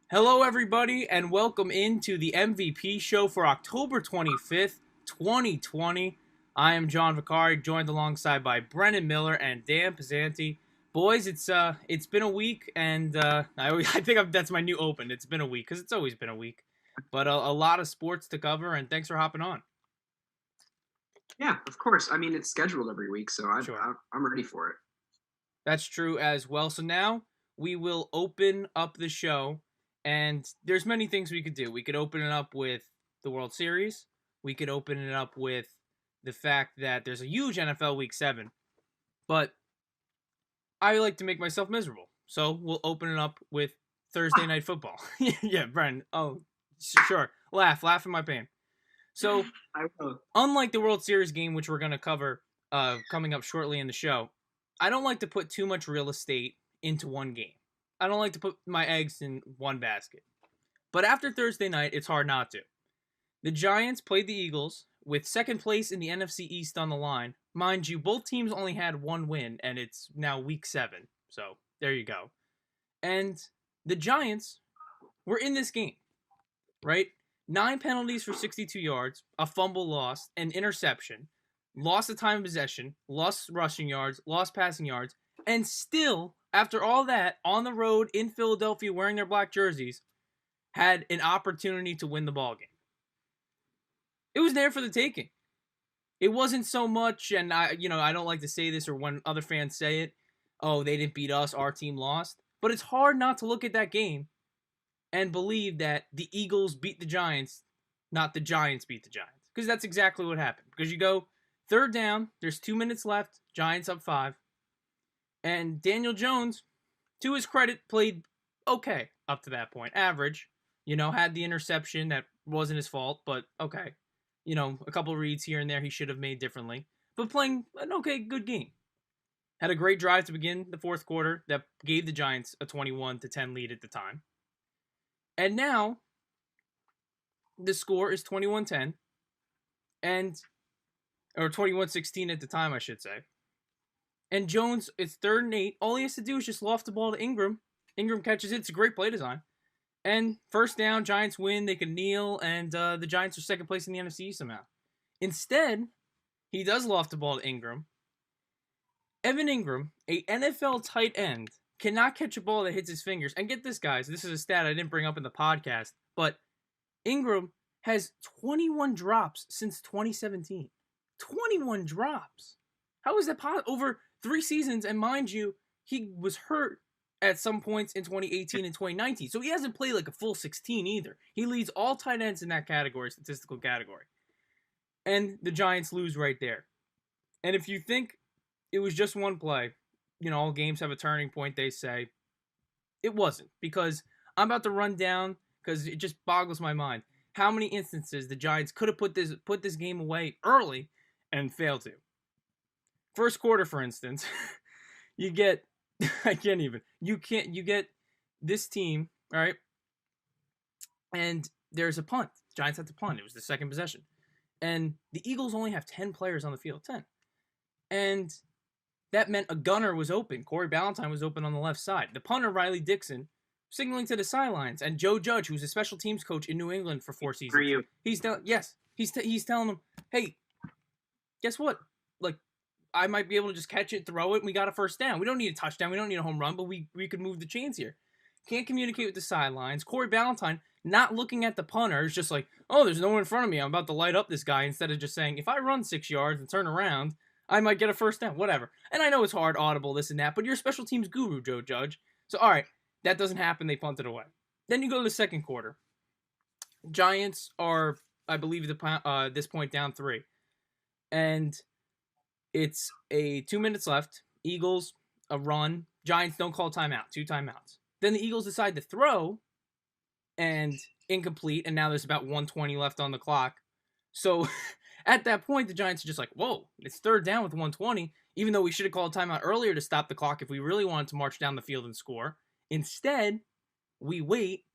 Hello, everybody, and welcome into the MVP show for October 25th, 2020. I am John Vicari, joined alongside by Brennan Miller and Dan Passante. Boys, it's been a week, and I think that's my new open. It's been a week because it's always been a week, but a lot of sports to cover. And thanks for hopping on. Yeah, of course. I mean, it's scheduled every week, so Sure, I'm ready for it. that's true as well. So now we will open up the show, and there's many things we could do. We could open it up with the World Series. We could open it up with the fact that there's a huge NFL Week 7, but I like to make myself miserable. So we'll open it up with Thursday Night Football. Yeah, Brennan. Oh, sure. Laugh in my pain. So, I will. unlike the World Series game, which we're going to cover coming up shortly in the show, I don't like to put too much real estate into one game. I don't like to put my eggs in one basket. But after Thursday night, it's hard not to. The Giants played the Eagles with second place in the NFC East on the line. Mind you, both teams only had one win, and it's now week 7. So there you go. And the Giants were in this game, right? 9 penalties for 62 yards, a fumble lost, an interception, lost the time of possession, lost rushing yards, lost passing yards, and still, after all that, on the road in Philadelphia wearing their black jerseys, had an opportunity to win the ball game. It was there for the taking. It wasn't so much, and I don't like to say this or when other fans say it, oh, they didn't beat us, our team lost. But it's hard not to look at that game and believe that the Eagles beat the Giants, not the Giants beat the Giants. Because that's exactly what happened. Because you go third down, there's 2 minutes left, Giants up 5. And Daniel Jones, to his credit, played okay up to that point. Average. Had the interception that wasn't his fault, but okay. A couple reads here and there he should have made differently. But playing an okay, good game. Had a great drive to begin the fourth quarter that gave the Giants a 21-10 lead at the time. And now the score is 21-10 or 21-16 at the time, I should say. And Jones, it's 3rd and 8. All he has to do is just loft the ball to Ingram. Ingram catches it. It's a great play design. And first down, Giants win. They can kneel, and the Giants are second place in the NFC somehow. Instead, he does loft the ball to Ingram. Evan Ingram, a NFL tight end, cannot catch a ball that hits his fingers. And get this, guys. This is a stat I didn't bring up in the podcast, but Ingram has 21 drops since 2017. 21 drops. How is that possible? Over 3 seasons, and mind you, he was hurt at some points in 2018 and 2019. So he hasn't played like a full 16 either. He leads all tight ends in that category, statistical category. And the Giants lose right there. And if you think it was just one play, all games have a turning point, they say, it wasn't. Because I'm about to run down, because it just boggles my mind, how many instances the Giants could have put this game away early and failed to. First quarter, for instance, you get you get this team, all right? And there's a punt. Giants had to punt. It was the second possession. And the Eagles only have 10 players on the field, 10. And that meant a gunner was open. Corey Ballantyne was open on the left side. The punter, Riley Dixon, signaling to the sidelines. And Joe Judge, who's a special teams coach in New England for 4 seasons. For you. He's telling them, hey, guess what? Like, I might be able to just catch it, throw it, and we got a first down. We don't need a touchdown. We don't need a home run, but we could move the chains here. Can't communicate with the sidelines. Corey Ballantyne, not looking at the punter, is just like, oh, there's no one in front of me. I'm about to light up this guy, instead of just saying, if I run 6 yards and turn around, I might get a first down, whatever. And I know it's hard, audible, this and that, but you're a special teams guru, Joe Judge. So, all right, that doesn't happen. They punt it away. Then you go to the second quarter. Giants are, I believe, at this point down 3. And it's 2 minutes left. Eagles, a run. Giants don't call timeout. 2 timeouts. Then the Eagles decide to throw, and incomplete, and now there's about 1:20 left on the clock. So at that point, the Giants are just like, whoa, it's third down with 1:20, even though we should have called timeout earlier to stop the clock if we really wanted to march down the field and score. Instead, we wait,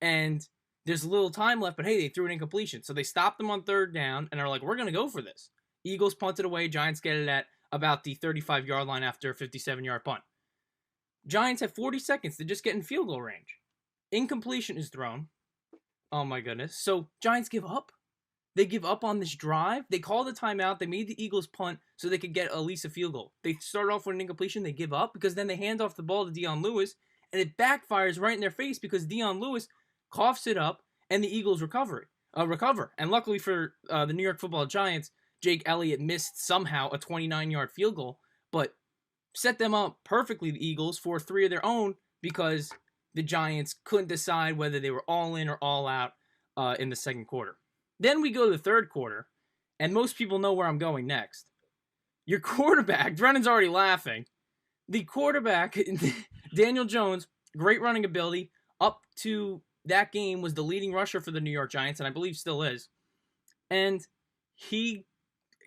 and there's a little time left, but hey, they threw an incompletion. So they stopped them on third down, and are like, we're going to go for this. Eagles punt it away. Giants get it at about the 35-yard line after a 57-yard punt. Giants have 40 seconds to just get in field goal range. incompletion is thrown. Oh my goodness. So Giants give up. They give up on this drive. They call the timeout. They made the Eagles punt so they could get at least a field goal. They start off with an incompletion. They give up because then they hand off the ball to Dion Lewis, and it backfires right in their face because Dion Lewis coughs it up, and the Eagles recover. And luckily for the New York Football Giants, Jake Elliott missed somehow a 29-yard field goal, but set them up perfectly, the Eagles, for 3 of their own because the Giants couldn't decide whether they were all in or all out in the second quarter. Then we go to the third quarter, and most people know where I'm going next. Your quarterback, Brennan's already laughing. The quarterback, Daniel Jones, great running ability, up to that game was the leading rusher for the New York Giants, and I believe still is. And he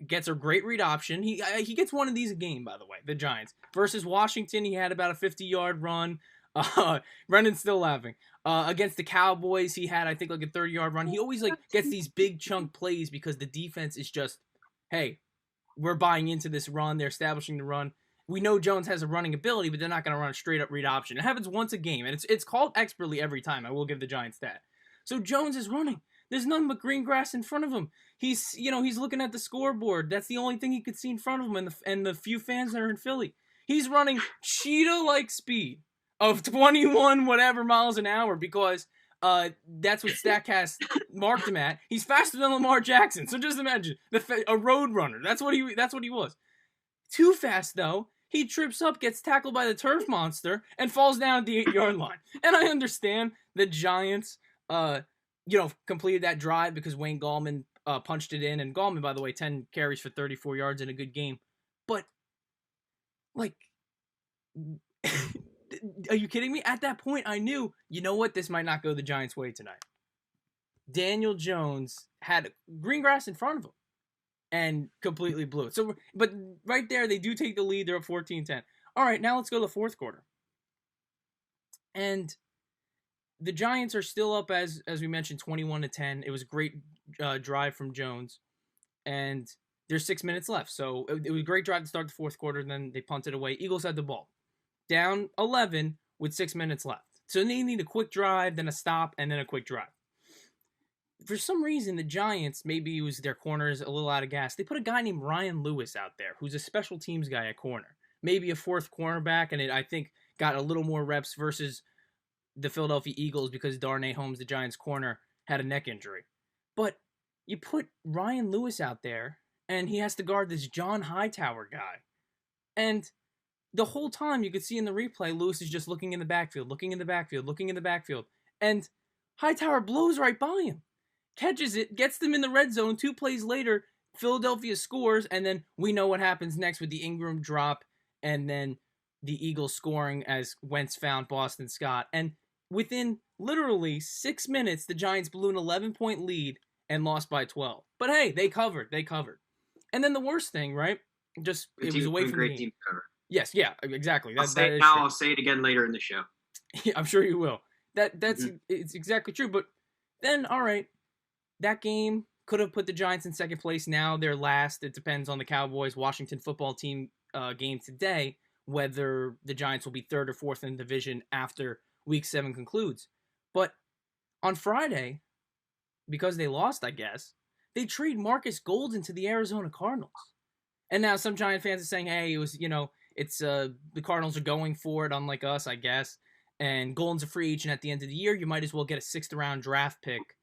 gets a great read option. He gets one of these a game, by the way, the Giants. Versus Washington, he had about a 50-yard run. Brennan's still laughing. Against the Cowboys, he had, I think, like a 30-yard run. He always gets these big chunk plays because the defense is just, hey, we're buying into this run. They're establishing the run. We know Jones has a running ability, but they're not going to run a straight-up read option. It happens once a game, and it's called expertly every time. I will give the Giants that. So Jones is running. There's nothing but green grass in front of him. He's looking at the scoreboard. That's the only thing he could see in front of him, and the few fans that are in Philly. He's running cheetah-like speed of 21 whatever miles an hour because that's what StatCast marked him at. He's faster than Lamar Jackson. So just imagine a road runner. That's what he was. Too fast though. He trips up, gets tackled by the turf monster, and falls down at the 8-yard line. And I understand the Giants, completed that drive because Wayne Gallman punched it in. And Gallman, by the way, 10 carries for 34 yards in a good game. But, are you kidding me? At that point, I knew, you know what? This might not go the Giants' way tonight. Daniel Jones had green grass in front of him and completely blew it. So, but right there, they do take the lead. They're up 14-10. All right, now let's go to the fourth quarter. And the Giants are still up, as we mentioned, 21-10. It was a great drive from Jones. And there's 6 minutes left. So it was a great drive to start the fourth quarter. And then they punted away. Eagles had the ball. Down 11 with 6 minutes left. So they need a quick drive, then a stop, and then a quick drive. For some reason, the Giants, maybe it was their corners a little out of gas, they put a guy named Ryan Lewis out there, who's a special teams guy at corner. Maybe a fourth cornerback, and it, I think, got a little more reps versus the Philadelphia Eagles because Darnay Holmes, the Giants' corner, had a neck injury. But you put Ryan Lewis out there, and he has to guard this John Hightower guy. And the whole time you could see in the replay, Lewis is just looking in the backfield. And Hightower blows right by him. Catches it, gets them in the red zone. 2 plays later, Philadelphia scores, and then we know what happens next with the Ingram drop, and then the Eagles scoring as Wentz found Boston Scott. And within literally 6 minutes, the Giants blew an 11-point lead and lost by 12. But hey, they covered. And then the worst thing, right? Just it was away from the game. Team cover. Yes, yeah, exactly. I'll say it again later in the show. Yeah, I'm sure you will. It's exactly true. But then, all right, that game could have put the Giants in second place. Now they're last. It depends on the Cowboys Washington football team game today whether the Giants will be third or fourth in the division after Week 7 concludes. But on Friday, because they lost, I guess, they trade Marcus Golden to the Arizona Cardinals. And now some Giant fans are saying, hey, it was, it's the Cardinals are going for it, unlike us, I guess. And Golden's a free agent at the end of the year. You might as well get a 6th-round draft pick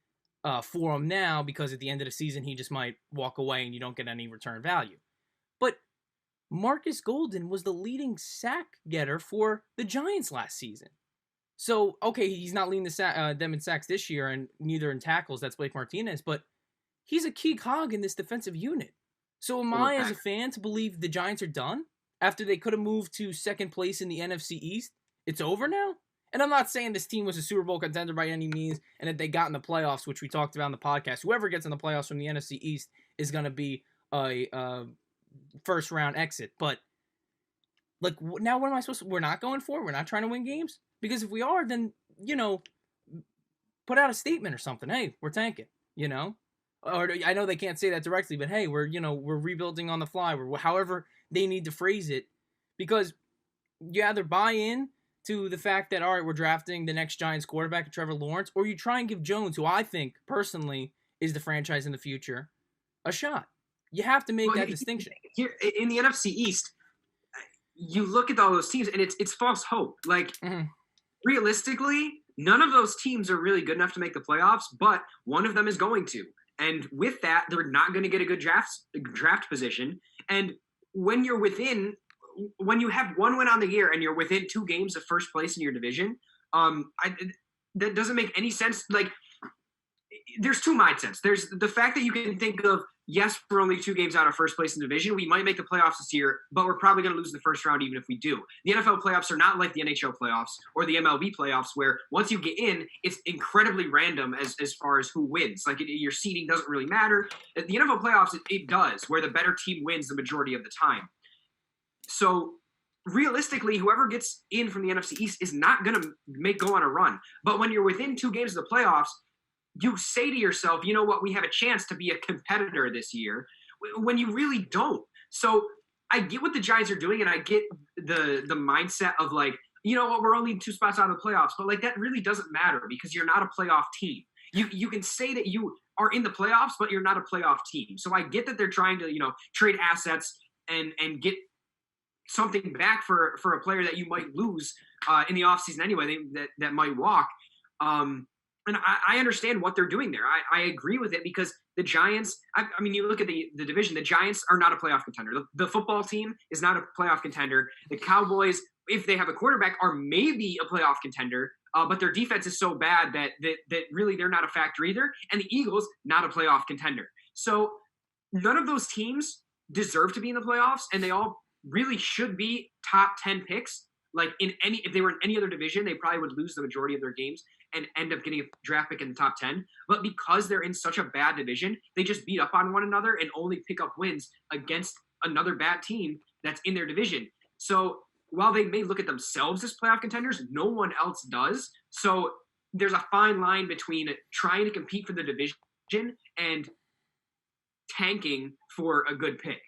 for him now, because at the end of the season, he just might walk away and you don't get any return value. But Marcus Golden was the leading sack getter for the Giants last season. So, okay, he's not leading them in sacks this year, and neither in tackles. That's Blake Martinez. But he's a key cog in this defensive unit. So am I, as a fan, to believe the Giants are done after they could have moved to second place in the NFC East? It's over now? And I'm not saying this team was a Super Bowl contender by any means, and that they got in the playoffs, which we talked about in the podcast. Whoever gets in the playoffs from the NFC East is going to be a first-round exit. But, now what am I supposed to... We're not going for it? We're not trying to win games? Because if we are, then, put out a statement or something. Hey, we're tanking, Or I know they can't say that directly, but hey, we're rebuilding on the fly. However they need to phrase it. Because you either buy in to the fact that, all right, we're drafting the next Giants quarterback, Trevor Lawrence, or you try and give Jones, who I think personally is the franchise in the future, a shot. You have to make that distinction. Here in the NFC East, you look at all those teams, and it's false hope. Like, realistically, none of those teams are really good enough to make the playoffs, but one of them is going to. And with that, they're not going to get a good draft position. And when you have one win on the year and you're within 2 games of first place in your division, that doesn't make any sense. Like, there's 2 mindsets. There's the fact that you can think of, yes, we're only 2 games out of first place in the division. We might make the playoffs this year, but we're probably going to lose the first round even if we do. The NFL playoffs are not like the NHL playoffs or the MLB playoffs, where once you get in, it's incredibly random as far as who wins. Like, your seeding doesn't really matter. The NFL playoffs, it does, where the better team wins the majority of the time. So realistically, whoever gets in from the NFC East is not going to go on a run. But when you're within 2 games of the playoffs, you say to yourself, you know what, we have a chance to be a competitor this year, when you really don't. So I get what the Giants are doing, and I get the mindset of, like, you know what, we're only 2 spots out of the playoffs, but like, that really doesn't matter because you're not a playoff team. You can say that you are in the playoffs, but you're not a playoff team. So I get that they're trying to, trade assets and get something back for a player that you might lose in the offseason anyway, that might walk. And I understand what they're doing there. I agree with it because the Giants, I mean, you look at the division, the Giants are not a playoff contender. The football team is not a playoff contender. The Cowboys, if they have a quarterback, are maybe a playoff contender, but their defense is so bad that really they're not a factor either. And the Eagles, not a playoff contender. So none of those teams deserve to be in the playoffs, and they all really should be top 10 picks. Like, if they were in any other division, they probably would lose the majority of their games and end up getting a draft pick in the top 10. But because they're in such a bad division, they just beat up on one another and only pick up wins against another bad team that's in their division. So while they may look at themselves as playoff contenders, no one else does. So there's a fine line between trying to compete for the division and tanking for a good pick.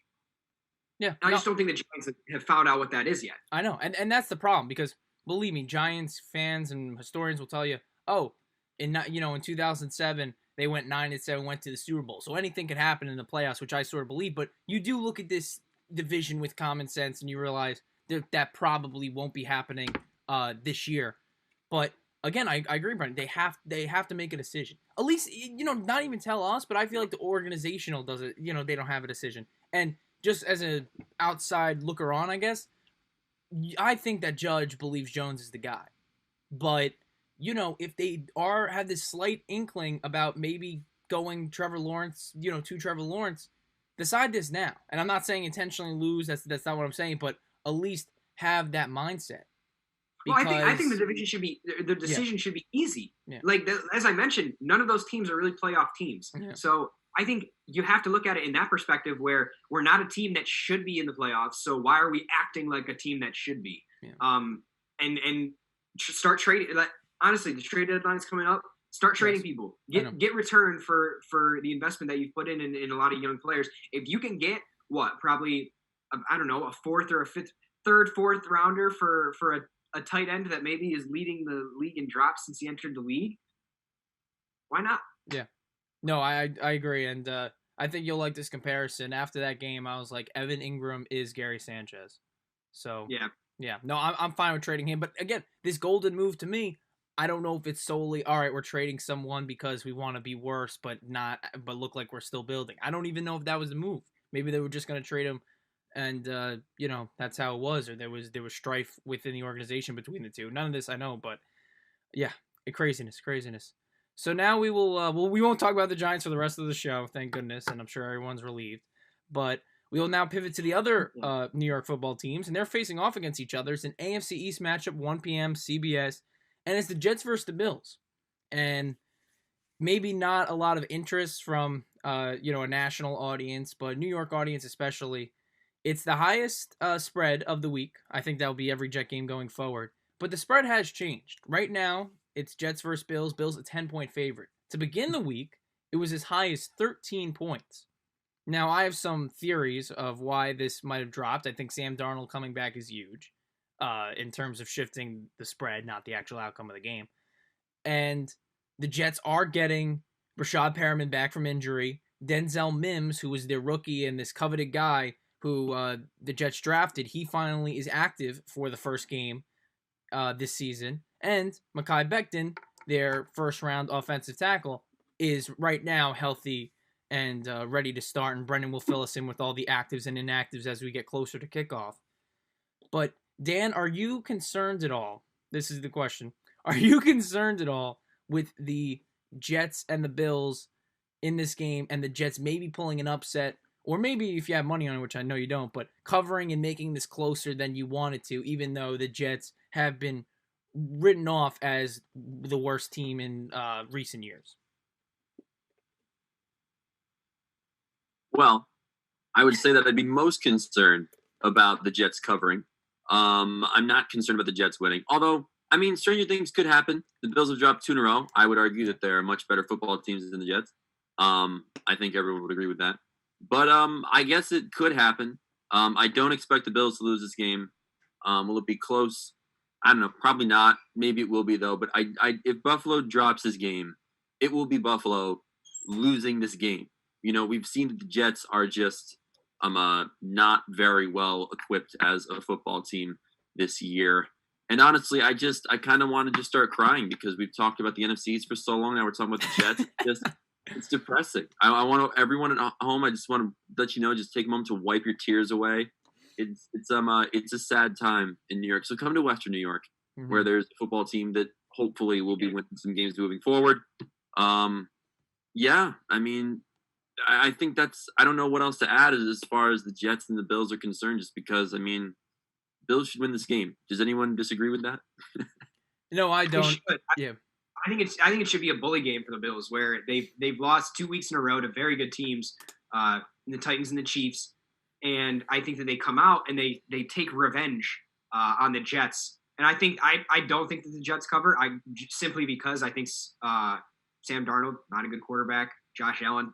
Yeah, I just don't think the Giants have found out what that is yet. I know, and that's the problem, because believe me, Giants fans and historians will tell you, in 2007 they went 9-7, went to the Super Bowl, so anything could happen in the playoffs, which I sort of believe. But you do look at this division with common sense, and you realize that probably won't be happening this year. But again, I agree, Brennan. They have to make a decision. At least, not even tell us, but I feel like the organizational does it. They don't have a decision. And just as an outside looker on, I guess, I think that Judge believes Jones is the guy. But, if they have this slight inkling about maybe going Trevor Lawrence, to Trevor Lawrence, decide this now. And I'm not saying intentionally lose. That's not what I'm saying. But at least have that mindset. Because, well, I think the decision should be easy. Yeah. Like, as I mentioned, none of those teams are really playoff teams. Yeah. So I think you have to look at it in that perspective, where we're not a team that should be in the playoffs. So why are we acting like a team that should be? Yeah. And start trading. Like, honestly, the trade deadline is coming up. Start trading people. Get return for the investment that you've put in a lot of young players. If you can get probably a third, fourth rounder for a tight end that maybe is leading the league in drops since he entered the league, why not? Yeah. No, I agree, and I think you'll like this comparison. After that game, I was like, Evan Ingram is Gary Sanchez. So yeah. No, I'm fine with trading him. But again, this golden move to me, I don't know if it's solely, all right, we're trading someone because we want to be worse, but look like we're still building. I don't even know if that was the move. Maybe they were just going to trade him, and that's how it was, or there was strife within the organization between the two. None of this I know, but yeah, craziness. So now we will we won't talk about the Giants for the rest of the show, thank goodness, and I'm sure everyone's relieved. But we will now pivot to the other New York football teams, and they're facing off against each other. It's an AFC East matchup, 1 p.m. CBS, and it's the Jets versus the Bills. And maybe not a lot of interest from a national audience, but New York audience especially. It's the highest spread of the week. I think that will be every Jet game going forward. But the spread has changed. Right now, it's Jets versus Bills. Bills a 10-point favorite. To begin the week, it was as high as 13 points. Now, I have some theories of why this might have dropped. I think Sam Darnold coming back is huge. in terms of shifting the spread, not the actual outcome of the game. And the Jets are getting Rashad Perriman back from injury. Denzel Mims, who was their rookie and this coveted guy who the Jets drafted, he finally is active for the first game this season. And Mekhi Becton, their first-round offensive tackle, is right now healthy and ready to start. And Brennan will fill us in with all the actives and inactives as we get closer to kickoff. But, Dan, are you concerned at all? This is the question. Are you concerned at all with the Jets and the Bills in this game and the Jets maybe pulling an upset, or maybe if you have money on it, which I know you don't, but covering and making this closer than you wanted to, even though the Jets have been written off as the worst team in recent years? Well, I would say that I'd be most concerned about the Jets covering. I'm not concerned about the Jets winning, although, I mean, stranger things could happen. The Bills have dropped 2 in a row. I would argue that they're much better football teams than the Jets. I think everyone would agree with that. But I guess it could happen. I don't expect the Bills to lose this game. Will it be close? I don't know. Probably not. Maybe it will be, though. But if Buffalo drops this game, it will be Buffalo losing this game. You know, we've seen that the Jets are just not very well equipped as a football team this year. And honestly, I kind of want to just start crying because we've talked about the NFCs for so long. Now we're talking about the Jets. It's depressing. I want everyone at home. I just want to let you know, just take a moment to wipe your tears away. It's a sad time in New York. So come to Western New York, where there's a football team that hopefully will be winning some games moving forward. Yeah, I mean, I think I don't know what else to add as far as the Jets and the Bills are concerned, just because, I mean, Bills should win this game. Does anyone disagree with that? No, I don't. Yeah. I think it should be a bully game for the Bills, where they've lost 2 weeks in a row to very good teams, the Titans and the Chiefs, and I think that they come out and they take revenge on the Jets. And I don't think that the Jets cover. Simply because I think Sam Darnold, not a good quarterback. Josh Allen,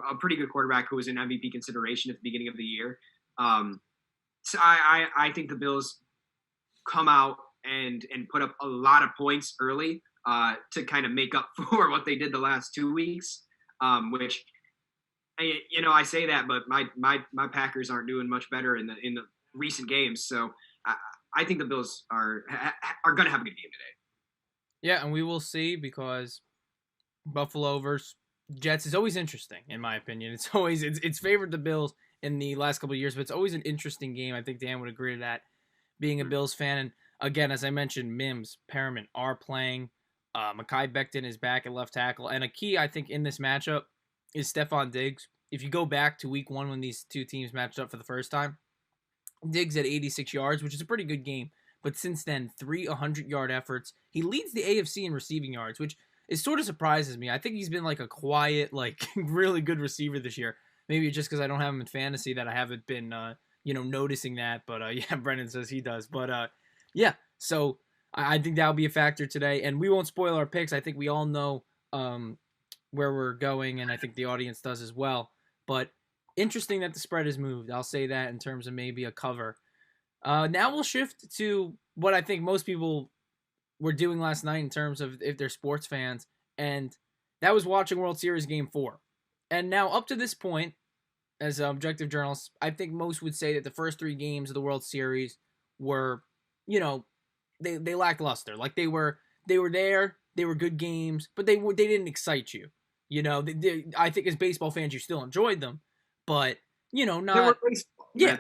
a pretty good quarterback who was in MVP consideration at the beginning of the year. So I think the Bills come out and put up a lot of points early to kind of make up for what they did the last 2 weeks, which, you know, I say that, but my Packers aren't doing much better in the recent games. So I think the Bills are going to have a good game today. Yeah, and we will see, because Buffalo versus Jets is always interesting, in my opinion. It's favored the Bills in the last couple of years, but it's always an interesting game. I think Dan would agree to that, being a Bills fan. And again, as I mentioned, Mims, Perriman are playing. Mekhi Becton is back at left tackle. And a key, I think, in this matchup is Stephon Diggs. If you go back to week 1 when these two teams matched up for the first time, Diggs had 86 yards, which is a pretty good game. But since then, 3 100-yard efforts. He leads the AFC in receiving yards, which it sort of surprises me. I think he's been like a quiet, like really good receiver this year. Maybe just because I don't have him in fantasy that I haven't been, noticing that. But yeah, Brennan says he does. But yeah, so I think that'll be a factor today. And we won't spoil our picks. I think we all know where we're going, and I think the audience does as well. But interesting that the spread has moved. I'll say that in terms of maybe a cover. Now we'll shift to what I think most people were doing last night in terms of if they're sports fans, and that was watching World Series Game 4. And now up to this point, as objective journalists, I think most would say that the first 3 games of the World Series were, they lacked luster. Like they were there, they were good games, but they didn't excite you. I think as baseball fans, you still enjoyed them, but not. They were baseball. Yeah,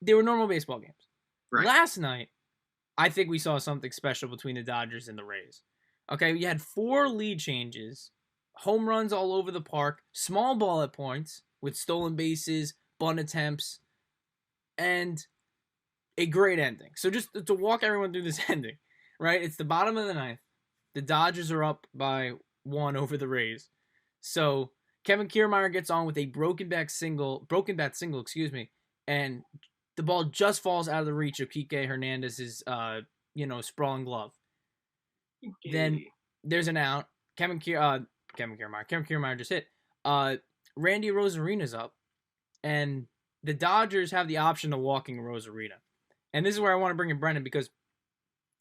they were normal baseball games. Right. Last night, I think we saw something special between the Dodgers and the Rays. Okay, we had 4 lead changes, home runs all over the park, small ball at points with stolen bases, bunt attempts, and a great ending. So just to walk everyone through this ending, right? It's the bottom of the 9th. The Dodgers are up by 1 over the Rays. So Kevin Kiermaier gets on with a broken bat single, and the ball just falls out of the reach of Kike Hernandez's, sprawling glove. Then there's an out. Kevin Kiermaier just hit. Randy Rosarina's up, and the Dodgers have the option of walking Rosarina. And this is where I want to bring in Brennan, because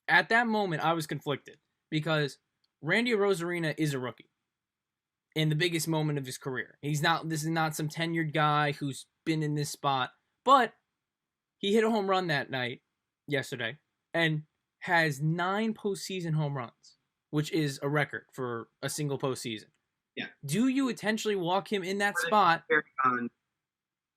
at that moment I was conflicted, because Randy Arozarena is a rookie in the biggest moment of his career. This is not some tenured guy who's been in this spot, but he hit a home run that night, yesterday, and has 9 postseason home runs, which is a record for a single postseason. Yeah. Do you intentionally walk him in that spot?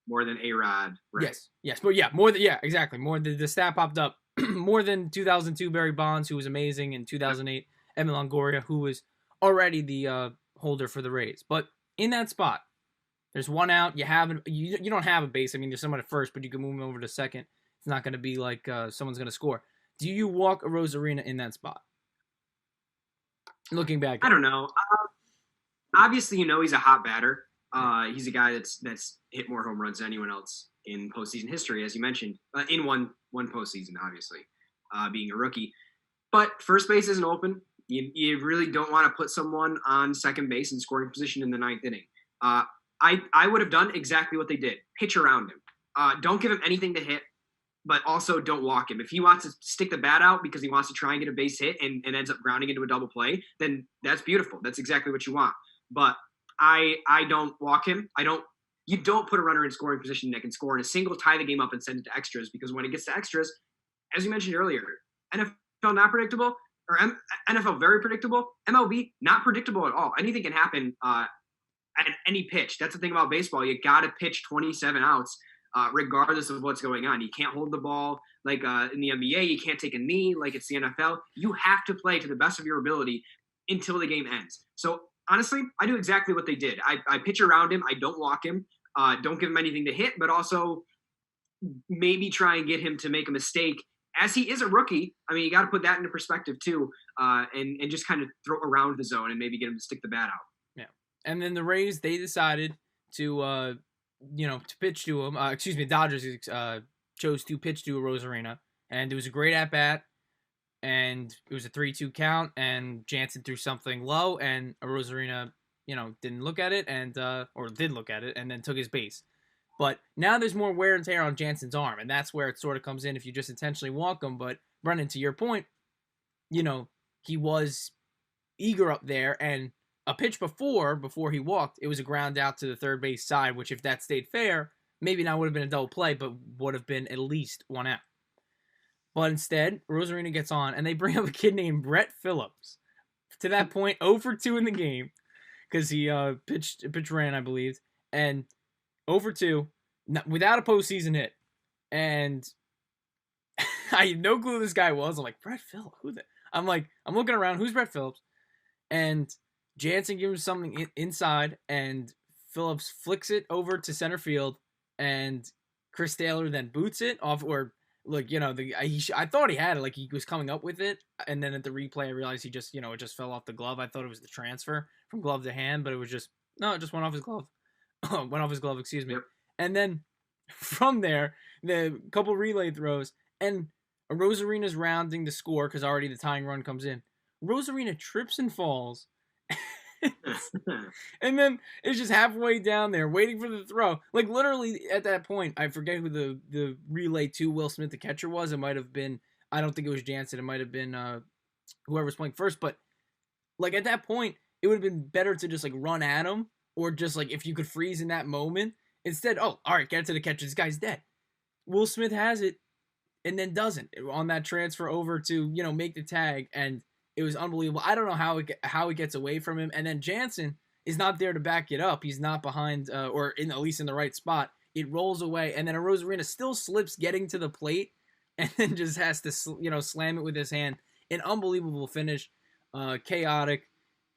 More than A-Rod. Right? Yes. But yeah, more than, yeah, exactly. More than the stat popped up. More than 2002 Barry Bonds, who was amazing, and 2008 Evan Longoria, who was already the holder for the Rays. But in that spot, there's one out. You don't have a base. I mean, there's someone at first, but you can move him over to second. It's not going to be like someone's going to score. Do you walk Arozarena in that spot? Looking back, I don't know. Obviously, he's a hot batter. He's a guy that's hit more home runs than anyone else in postseason history, as you mentioned, in one postseason, obviously, being a rookie. But first base isn't open. You really don't want to put someone on second base in scoring position in the 9th inning. I would have done exactly what they did. Pitch around him. Don't give him anything to hit, but also don't walk him. If he wants to stick the bat out because he wants to try and get a base hit and ends up grounding into a double play, then that's beautiful. That's exactly what you want. But I don't walk him. You don't put a runner in scoring position that can score in a single, tie the game up, and send it to extras, because when it gets to extras, as you mentioned earlier, NFL not predictable, or NFL very predictable, MLB not predictable at all. Anything can happen at any pitch. That's the thing about baseball. You got to pitch 27 outs regardless of what's going on. You can't hold the ball like in the NBA. You can't take a knee like it's the NFL. You have to play to the best of your ability until the game ends. So honestly, I do exactly what they did. I pitch around him. I don't walk him. Don't give him anything to hit, but also maybe try and get him to make a mistake. As he is a rookie, I mean, you got to put that into perspective too, and just kind of throw around the zone and maybe get him to stick the bat out. Yeah. And then the Rays, they decided to pitch to him. The Dodgers chose to pitch to Arozarena, and it was a great at bat. And it was a 3-2 count, and Jansen threw something low, and Arozarena, didn't look at it, or did look at it, and then took his base. But now there's more wear and tear on Jansen's arm, and that's where it sort of comes in if you just intentionally walk him. But Brennan, to your point, he was eager up there, and a pitch before he walked, it was a ground out to the third base side, which if that stayed fair, maybe not would have been a double play, but would have been at least one out. But instead, Arozarena gets on, and they bring up a kid named Brett Phillips. To that point, 0 for 2 in the game, because he pitch ran, I believe, and 0 for 2, without a postseason hit. And I had no clue who this guy was. I'm like, Brett Phillips? I'm looking around, who's Brett Phillips? And Jansen gives him something inside, and Phillips flicks it over to center field, and Chris Taylor then boots it off, or I thought he had it, like he was coming up with it, and then at the replay I realized he just, it just fell off the glove. I thought it was the transfer from glove to hand, but it just went off his glove. Excuse me. Yep. And then from there, the couple relay throws, and Arozarena's rounding to score because already the tying run comes in. Arozarena trips and falls. And then it's just halfway down there waiting for the throw. Like literally at that point, I forget who the relay to Will Smith, the catcher, was. It might have been, I don't think it was Jansen. It might have been whoever's playing first. But like at that point, it would have been better to just like run at him, or just like if you could freeze in that moment. Instead, all right, get it to the catcher. This guy's dead. Will Smith has it and then doesn't on that transfer over to, make the tag, and it was unbelievable. I don't know how it gets away from him. And then Jansen is not there to back it up. He's not behind, or at least in the right spot. It rolls away, and then Arozarena still slips getting to the plate, and then just has to, slam it with his hand. An unbelievable finish, chaotic,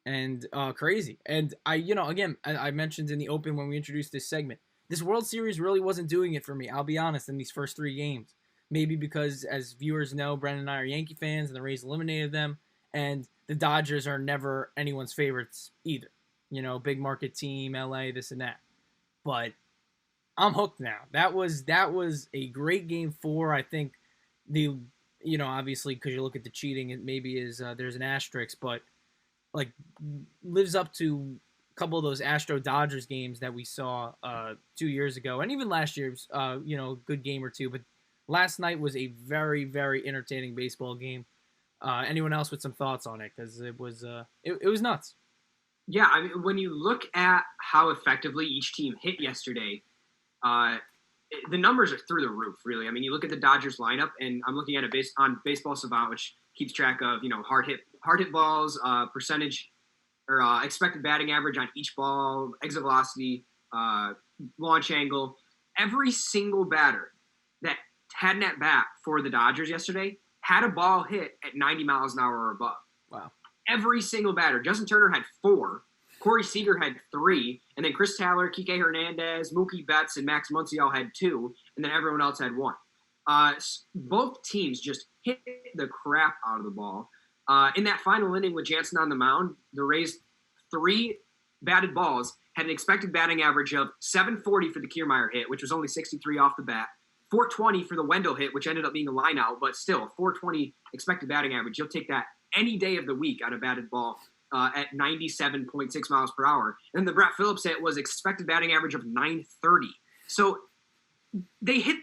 and crazy. And I mentioned in the open when we introduced this segment, this World Series really wasn't doing it for me. I'll be honest, in these first 3 games. Maybe because, as viewers know, Brennan and I are Yankee fans, and the Rays eliminated them. And the Dodgers are never anyone's favorites either. Big market team, LA, this and that. But I'm hooked now. That was a great game 4. I think obviously because you look at the cheating, it maybe is there's an asterisk, but like lives up to a couple of those Astro-Dodgers games that we saw 2 years ago, and even last year's good game or two. But last night was a very, very entertaining baseball game. Anyone else with some thoughts on it? Because it was nuts. Yeah, I mean, when you look at how effectively each team hit yesterday, the numbers are through the roof, really. I mean, you look at the Dodgers lineup, and I'm looking at it based on Baseball Savant, which keeps track of hard hit balls, percentage or expected batting average on each ball, exit velocity, launch angle. Every single batter that had an at bat for the Dodgers yesterday had a ball hit at 90 miles an hour or above. Wow. Every single batter. Justin Turner had 4. Corey Seager had 3. And then Chris Taylor, Kike Hernandez, Mookie Betts, and Max Muncy all had 2. And then everyone else had 1. Both teams just hit the crap out of the ball. In that final inning with Jansen on the mound, the Rays' 3 batted balls had an expected batting average of 740 for the Kiermaier hit, which was only 63 off the bat. 420 for the Wendell hit, which ended up being a line out, but still 420 expected batting average. You'll take that any day of the week on a batted ball at 97.6 miles per hour. And then the Brett Phillips hit was expected batting average of 930. So they hit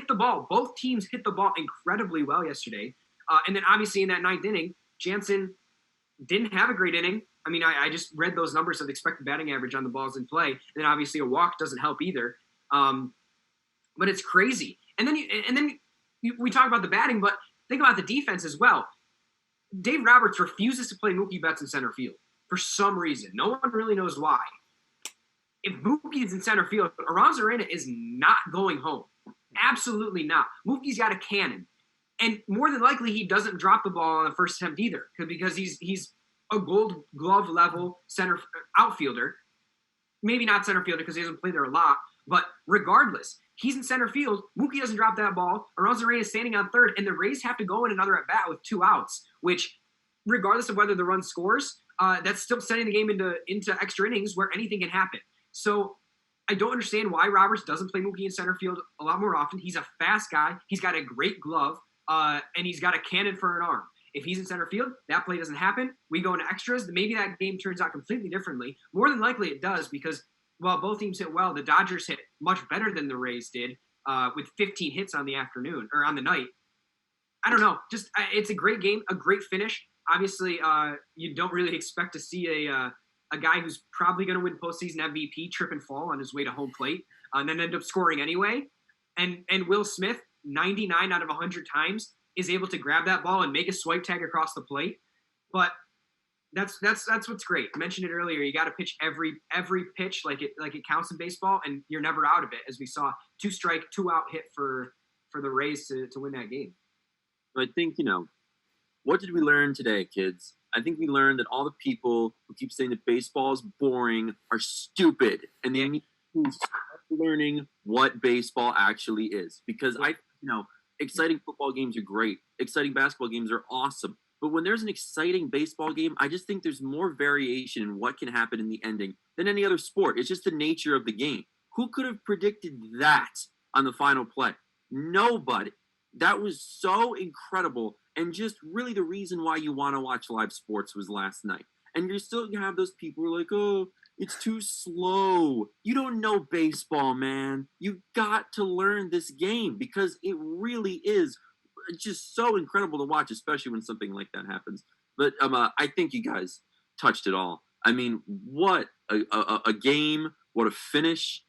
the ball. Both teams hit the ball incredibly well yesterday. And then obviously in that 9th inning, Jansen didn't have a great inning. I mean, I just read those numbers of expected batting average on the balls in play. And then obviously a walk doesn't help either. But it's crazy. And then we talk about the batting, but think about the defense as well. Dave Roberts refuses to play Mookie Betts in center field for some reason. No one really knows why. If Mookie is in center field, Arozarena is not going home. Absolutely not. Mookie's got a cannon. And more than likely, he doesn't drop the ball on the first attempt either because he's a Gold Glove level center outfielder. Maybe not center fielder because he doesn't play there a lot. But regardless, he's in center field. Mookie doesn't drop that ball. Arozarena is standing on third, and the Rays have to go in another at bat with 2 outs, which, regardless of whether the run scores, that's still sending the game into extra innings where anything can happen. So I don't understand why Roberts doesn't play Mookie in center field a lot more often. He's a fast guy. He's got a great glove, and he's got a cannon for an arm. If he's in center field, that play doesn't happen. We go into extras. Maybe that game turns out completely differently. More than likely it does because while both teams hit well, the Dodgers hit much better than the Rays did with 15 hits on the afternoon or on the night. I don't know. Just it's a great game, a great finish. Obviously, you don't really expect to see a guy who's probably going to win postseason MVP trip and fall on his way to home plate and then end up scoring anyway. And Will Smith, 99 out of 100 times, is able to grab that ball and make a swipe tag across the plate. But that's what's great. I mentioned it earlier. You got to pitch every pitch like it counts in baseball, and you're never out of it. As we saw, 2-strike, 2-out hit for the Rays to win that game. I think what did we learn today, kids? I think we learned that all the people who keep saying that baseball is boring are stupid, and they need to start learning what baseball actually is. Because exciting football games are great. Exciting basketball games are awesome. But when there's an exciting baseball game, I just think there's more variation in what can happen in the ending than any other sport. It's just the nature of the game. Who could have predicted that on the final play? Nobody. That was so incredible. And just really the reason why you want to watch live sports was last night. And you're still going to have those people who are like, oh, it's too slow. You don't know baseball, man. You got to learn this game because it really is just so incredible to watch, especially when something like that happens. But I think you guys touched it all. I mean, what a game, what a finish.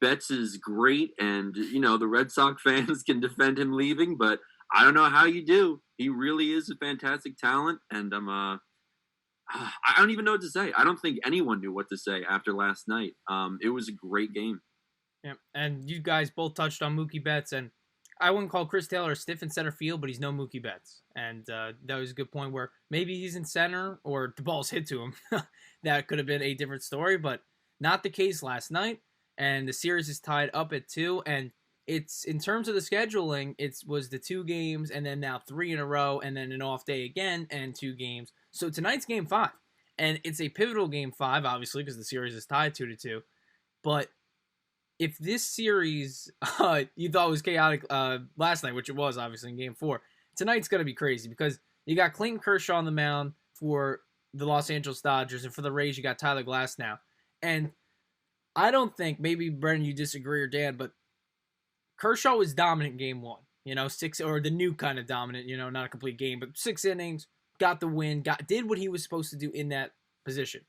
Betts is great, and the Red Sox fans can defend him leaving, but I don't know how you do. He really is a fantastic talent, and I don't even know what to say. I don't think anyone knew what to say after last night. It was a great game. Yeah, and you guys both touched on Mookie Betts, and I wouldn't call Chris Taylor a stiff in center field, but he's no Mookie Betts. And that was a good point where maybe he's in center or the ball's hit to him. That could have been a different story, but not the case last night. And the series is tied up at 2. And it's in terms of the scheduling, it was the 2 games and then now 3 in a row and then an off day again and 2 games. So tonight's game 5. And it's a pivotal game 5, obviously, because the series is tied 2-2. But if this series you thought was chaotic last night, which it was obviously in game 4, tonight's going to be crazy because you got Clayton Kershaw on the mound for the Los Angeles Dodgers, and for the Rays, you got Tyler Glasnow. And I don't think, maybe Brennan, you disagree, or Dan, but Kershaw was dominant game one. Six, or the new kind of dominant. Not a complete game, but 6 innings, got the win, did what he was supposed to do in that position,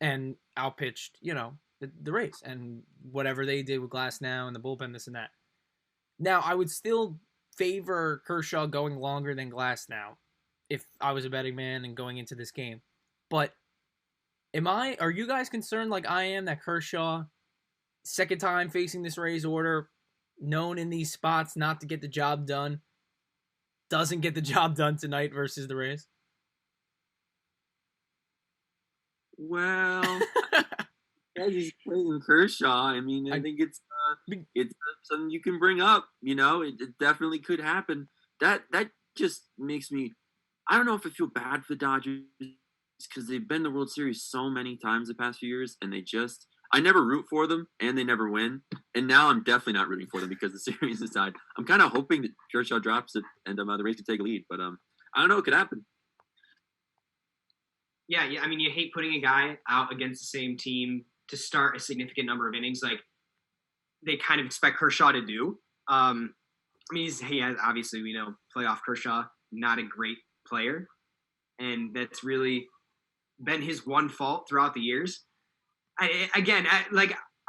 and outpitched the Rays and whatever they did with Glasnow and the bullpen, this and that. Now I would still favor Kershaw going longer than Glasnow if I was a betting man and going into this game. But are you guys concerned like I am that Kershaw, second time facing this Rays order, known in these spots not to get the job done, doesn't get the job done tonight versus the Rays? Well, he's playing Kershaw. I mean, I think it's something you can bring up. It definitely could happen. That just makes me. I don't know if I feel bad for the Dodgers because they've been in the World Series so many times the past few years, and I never root for them, and they never win. And now I'm definitely not rooting for them because the series is tied. I'm kind of hoping that Kershaw drops it and the Rays could take a lead, but I don't know. It could happen. Yeah. I mean, you hate putting a guy out against the same team to start a significant number of innings, like they kind of expect Kershaw to do. I mean, he has, obviously, we know, playoff Kershaw, not a great player, and that's really been his one fault throughout the years. I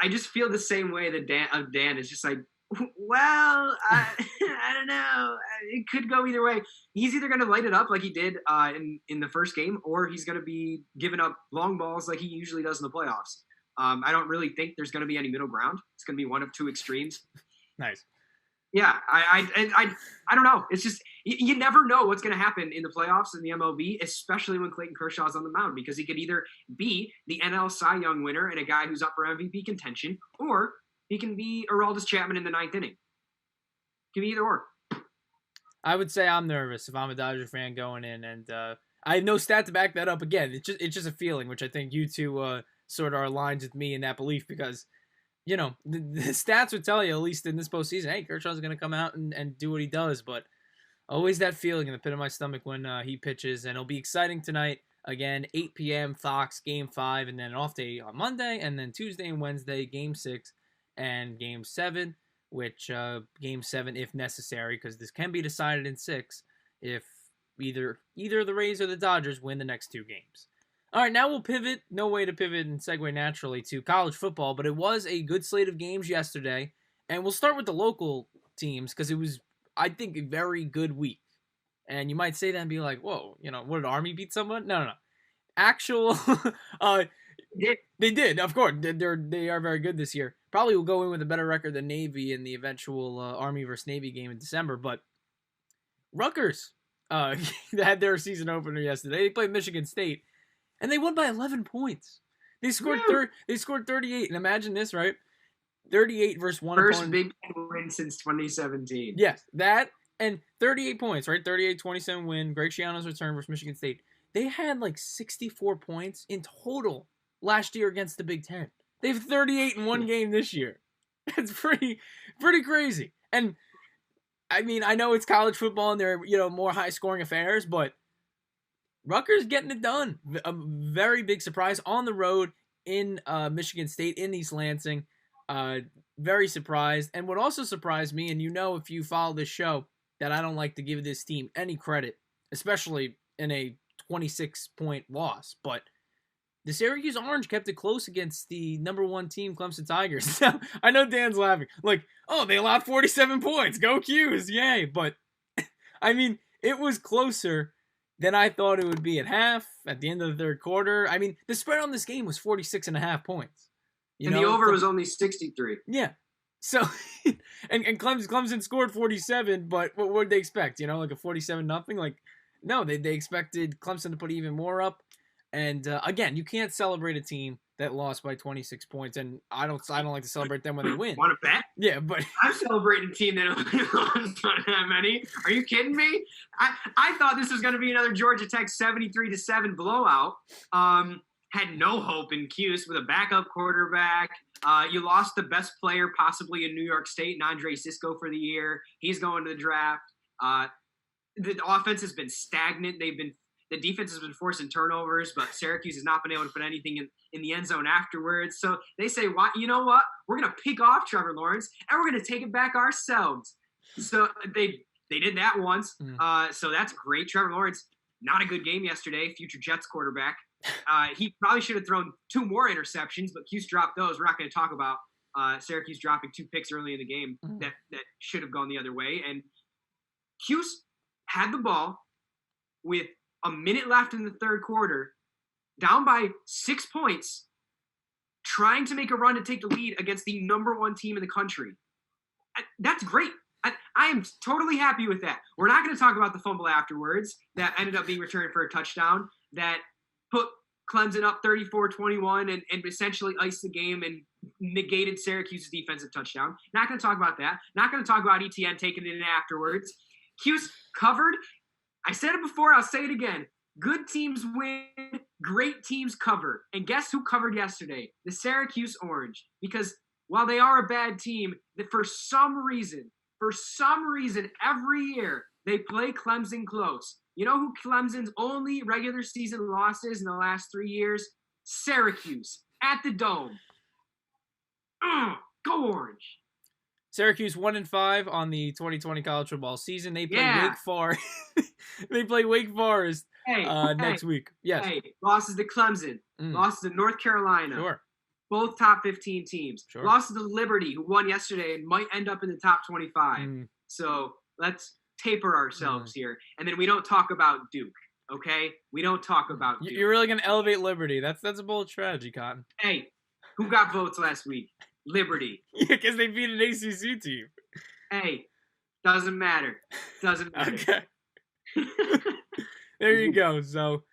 just feel the same way that Dan is just like, well, I don't know. It could go either way. He's either going to light it up like he did in the first game, or he's going to be giving up long balls like he usually does in the playoffs. I don't really think there's going to be any middle ground. It's going to be one of two extremes. Nice. Yeah, I don't know. It's just you never know what's going to happen in the playoffs in the MLB, especially when Clayton Kershaw's on the mound, because he could either be the NL Cy Young winner and a guy who's up for MVP contention, or he can be Aroldis Chapman in the 9th inning. Can be either or. I would say I'm nervous if I'm a Dodger fan going in, and I have no stat to back that up. Again, it's just a feeling, which I think you two sort of are aligned with me in that belief, because the stats would tell you, at least in this postseason, hey, Kershaw's going to come out and do what he does, but always that feeling in the pit of my stomach when he pitches, and it'll be exciting tonight. Again, 8 p.m. Fox, Game 5, and then an off day on Monday, and then Tuesday and Wednesday, Game 6 and Game 7, which Game 7 if necessary, because this can be decided in 6 if either the Rays or the Dodgers win the next 2 games. All right, now we'll pivot. No way to pivot and segue naturally to college football, but it was a good slate of games yesterday. And we'll start with the local teams because it was, I think, a very good week. And you might say that and be like, whoa, what did Army beat someone? No. Actual, they did, of course. They are very good this year. Probably will go in with a better record than Navy in the eventual Army versus Navy game in December. But Rutgers had their season opener yesterday. They played Michigan State. And they won by 11 points. They scored 38. And imagine this, right? 38 versus one First opponent. Big Ten win since 2017. Yes, that and 38 points, right? 38-27 win. Greg Schiano's return versus Michigan State. They had like 64 points in total last year against the Big Ten. They have 38 in one game this year. It's pretty crazy. And I mean, I know it's college football and they're, more high-scoring affairs, but Rutgers getting it done. A very big surprise on the road in Michigan State, in East Lansing. Very surprised. And what also surprised me, and if you follow this show, that I don't like to give this team any credit, especially in a 26-point loss. But the Syracuse Orange kept it close against the number 1 team, Clemson Tigers. I know Dan's laughing. Like, oh, they allowed 47 points. Go Qs. Yay. But, I mean, it was closer than I thought it would be at half, at the end of the third quarter. I mean, the spread on this game was 46.5 points. And the over was only 63. Yeah. So, and Clemson scored 47, but what would they expect? Like a 47-0? Like, no, they expected Clemson to put even more up. And again, you can't celebrate a team that lost by 26 points, and I don't like to celebrate them when they win. Want to bet? Yeah, but I'm celebrating a team that lost by that many. Are you kidding me? I thought this was going to be another Georgia Tech 73-7 blowout. Had no hope in Cuse with a backup quarterback. You lost the best player possibly in New York State, Andre Cisco, for the year. He's going to the draft. The offense has been stagnant. The defense has been forcing turnovers, but Syracuse has not been able to put anything in the end zone afterwards. So they say, you know what? we're going to pick off Trevor Lawrence, and we're going to take it back ourselves. So they did that once. So that's great. Trevor Lawrence, not a good game yesterday, future Jets quarterback. He probably should have thrown 2 more interceptions, but Cuse dropped those. We're not going to talk about Syracuse dropping 2 picks early in the game that should have gone the other way. And Cuse had the ball with a minute left in the third quarter, down by 6 points, trying to make a run to take the lead against the number 1 team in the country. That's great. I am totally happy with that. We're not going to talk about the fumble afterwards that ended up being returned for a touchdown that put Clemson up 34-21 and essentially iced the game and negated Syracuse's defensive touchdown. Not going to talk about that. Not going to talk about ETN taking it in afterwards. Cuse covered. I said it before. I'll say it again. Good teams win. Great teams cover. And guess who covered yesterday? The Syracuse Orange. Because while they are a bad team, that for some reason, every year they play Clemson close. You know who Clemson's only regular season loss is in the last 3 years? Syracuse at the Dome. Go Orange. Syracuse 1-5 on the 2020 college football season. They play Wake Forest. They play Wake Forest next week. Yes. Hey, losses to Clemson. Losses to North Carolina. Sure. Both top 15 teams. Sure. Losses to Liberty, who won yesterday and might end up in the top 25. So let's taper ourselves here. And then we don't talk about Duke, okay? We don't talk about Duke. You're really going to elevate Liberty. That's a bold strategy, Cotton. Hey, who got votes last week? Liberty. Yeah, because they beat an ACC team. Hey, doesn't matter. Okay. There you go. So,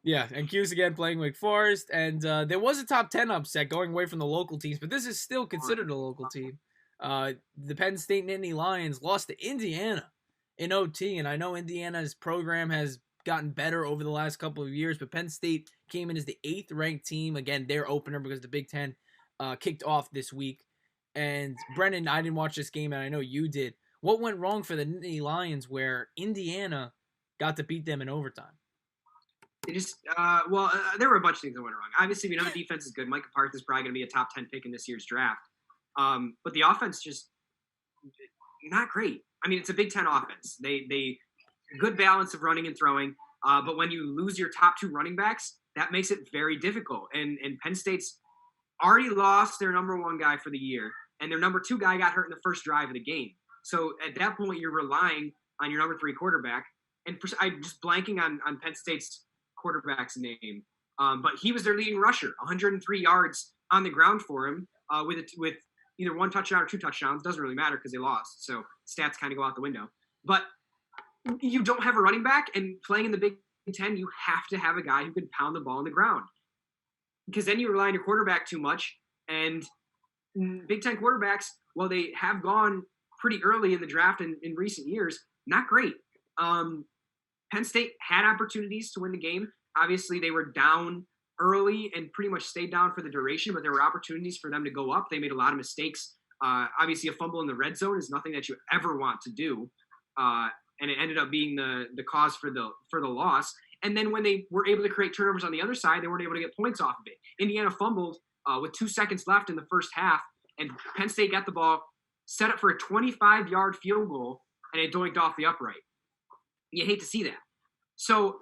yeah, and Cuse again playing Wake Forest. And there was a top 10 upset going away from the local teams, but this is still considered a local team. The Penn State Nittany Lions lost to Indiana in OT, and I know Indiana's program has gotten better over the last couple of years, but Penn State came in as the 8th ranked team. Again, their opener because the Big Ten kicked off this week. And Brennan, I didn't watch this game, and I know you did. What went wrong for the Nittany Lions where Indiana got to beat them in overtime? There were a bunch of things that went wrong. Obviously, we know the defense is good. Micah Parsons is probably going to be a top 10 pick in this year's draft. But the offense just not great. I mean, it's a Big Ten offense. They good balance of running and throwing. But when you lose your top 2 running backs, that makes it very difficult. And Penn State's already lost their number 1 guy for the year, and their number 2 guy got hurt in the first drive of the game. So at that point, you're relying on your number 3 quarterback. And I'm just blanking on Penn State's quarterback's name. But he was their leading rusher, 103 yards on the ground for him with either 1 touchdown or 2 touchdowns. Doesn't really matter because they lost. So stats kind of go out the window. But you don't have a running back, and playing in the Big Ten, you have to have a guy who can pound the ball on the ground. Because then you rely on your quarterback too much. And Big Ten quarterbacks, while they have gone pretty early in the draft in recent years, not great. Penn State had opportunities to win the game. Obviously, they were down early and pretty much stayed down for the duration, but there were opportunities for them to go up. They made a lot of mistakes. Obviously, a fumble in the red zone is nothing that you ever want to do. And it ended up being the cause for the loss. And then when they were able to create turnovers on the other side, they weren't able to get points off of it. Indiana fumbled with 2 seconds left in the first half, and Penn State got the ball, set up for a 25-yard field goal, and it doinked off the upright. You hate to see that. So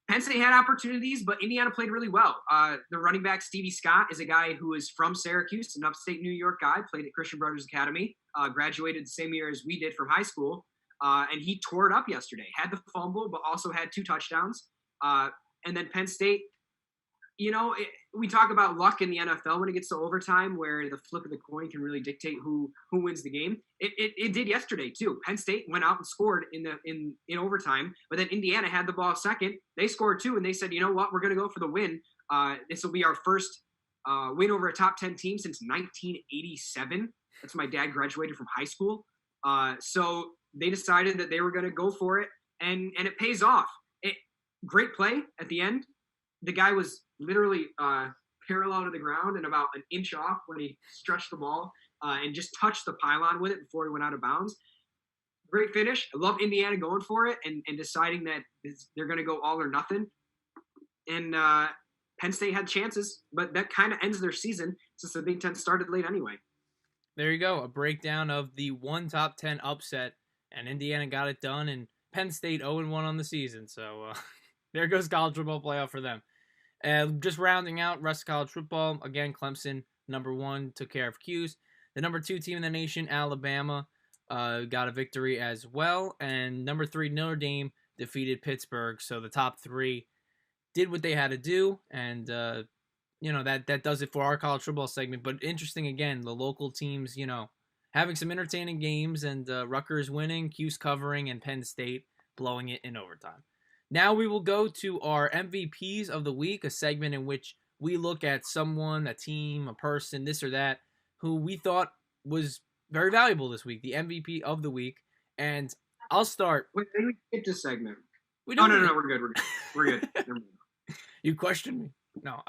Penn State had opportunities, but Indiana played really well. The running back, Stevie Scott, is a guy who is from Syracuse, an upstate New York guy, played at Christian Brothers Academy, graduated the same year as we did from high school, and he tore it up yesterday. Had the fumble, but also had 2 touchdowns. And then Penn State, we talk about luck in the NFL when it gets to overtime, where the flip of the coin can really dictate who wins the game. It did yesterday too. Penn State went out and scored in overtime, but then Indiana had the ball second. They scored 2, and they said, you know what, we're going to go for the win. This will be our first win over a top 10 team since 1987. That's when my dad graduated from high school. So they decided that they were going to go for it, and it pays off. Great play at the end. The guy was literally parallel to the ground and about an inch off when he stretched the ball and just touched the pylon with it before he went out of bounds. Great finish. I love Indiana going for it and deciding that they're going to go all or nothing. And Penn State had chances, but that kind of ends their season since the Big Ten started late anyway. there you go. A breakdown of the one top 10 upset, and Indiana got it done, and Penn State 0-1 on the season. So there goes college football playoff for them. And just rounding out rest of college football, again, Clemson, number 1, took care of Q's. The number 2 team in the nation, Alabama, got a victory as well. And number 3, Notre Dame, defeated Pittsburgh. So the top 3 did what they had to do, and that does it for our college football segment. But interesting, again, the local teams, having some entertaining games, and Rutgers winning, Cuse covering, and Penn State blowing it in overtime. Now we will go to our MVPs of the week, a segment in which we look at someone, a team, a person, this or that, who we thought was very valuable this week, the MVP of the week. And I'll start. Wait, we skipped a segment. No, we're good. We're good. You questioned me. No.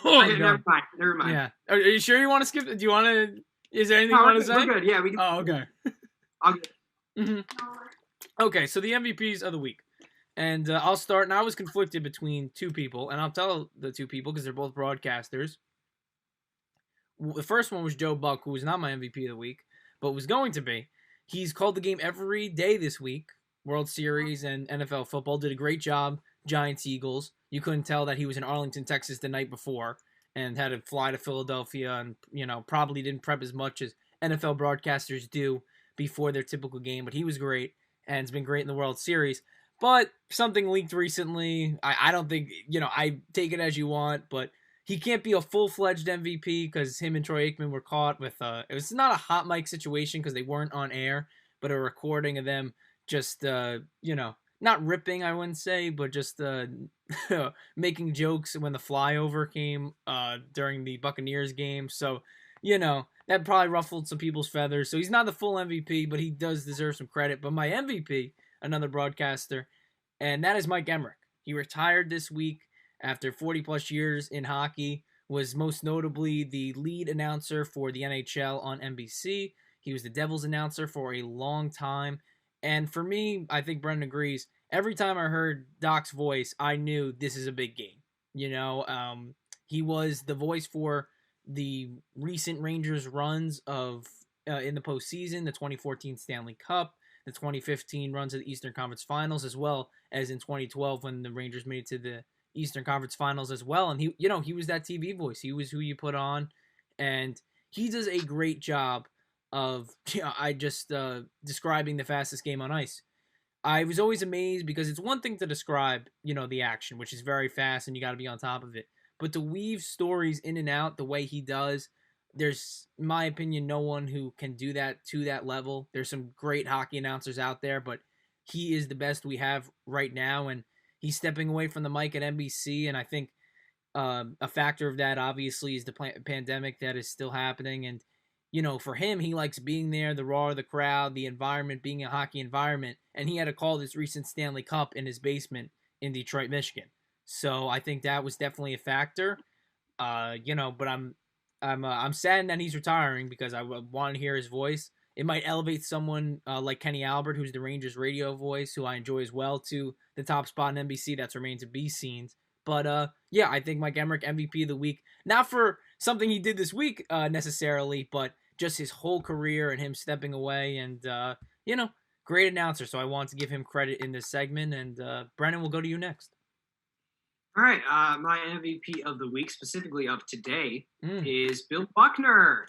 Never mind. Yeah. Are you sure you want to skip? Do you want to? Is there anything you want to say? We're good. Yeah, we can. Oh, okay. Mm-hmm. Okay, so the MVPs of the week. And I'll start. And I was conflicted between 2 people. And I'll tell the 2 people because they're both broadcasters. The first one was Joe Buck, who was not my MVP of the week, but was going to be. He's called the game every day this week. World Series and NFL football. Did a great job. Giants, Eagles. You couldn't tell that he was in Arlington, Texas the night before and had to fly to Philadelphia and, probably didn't prep as much as NFL broadcasters do before their typical game. But he was great and has been great in the World Series. But something leaked recently. I don't think, I take it as you want, but he can't be a full-fledged MVP because him and Troy Aikman were caught with, it was not a hot mic situation because they weren't on air, but a recording of them just, not ripping, I wouldn't say, but just making jokes when the flyover came during the Buccaneers game. So, that probably ruffled some people's feathers. So he's not the full MVP, but he does deserve some credit. But my MVP, another broadcaster, and that is Mike Emmerich. He retired this week after 40-plus years in hockey, was most notably the lead announcer for the NHL on NBC. He was the Devils announcer for a long time. And for me, I think Brennan agrees, every time I heard Doc's voice, I knew this is a big game. He was the voice for the recent Rangers runs of in the postseason, the 2014 Stanley Cup, the 2015 runs of the Eastern Conference Finals, as well as in 2012 when the Rangers made it to the Eastern Conference Finals as well. And he was that TV voice. He was who you put on, and he does a great job of describing the fastest game on ice. I was always amazed because it's one thing to describe, the action, which is very fast and you got to be on top of it. But to weave stories in and out the way he does, there's, in my opinion, no one who can do that to that level. There's some great hockey announcers out there, but he is the best we have right now. And he's stepping away from the mic at NBC. And I think a factor of that, obviously, is the pandemic that is still happening. And, for him, he likes being there, the roar of the crowd, the environment, being a hockey environment. And he had to call this recent Stanley Cup in his basement in Detroit, Michigan. So I think that was definitely a factor. But I'm saddened that he's retiring because I want to hear his voice. It might elevate someone like Kenny Albert, who's the Rangers radio voice, who I enjoy as well, to the top spot in NBC. That's remained to be seen. But I think Mike Emmerich, MVP of the week, not for something he did this week necessarily, but just his whole career and him stepping away and, great announcer. So I want to give him credit in this segment. And Brennan, we'll go to you next. All right. My MVP of the week, specifically of today, is Bill Buckner.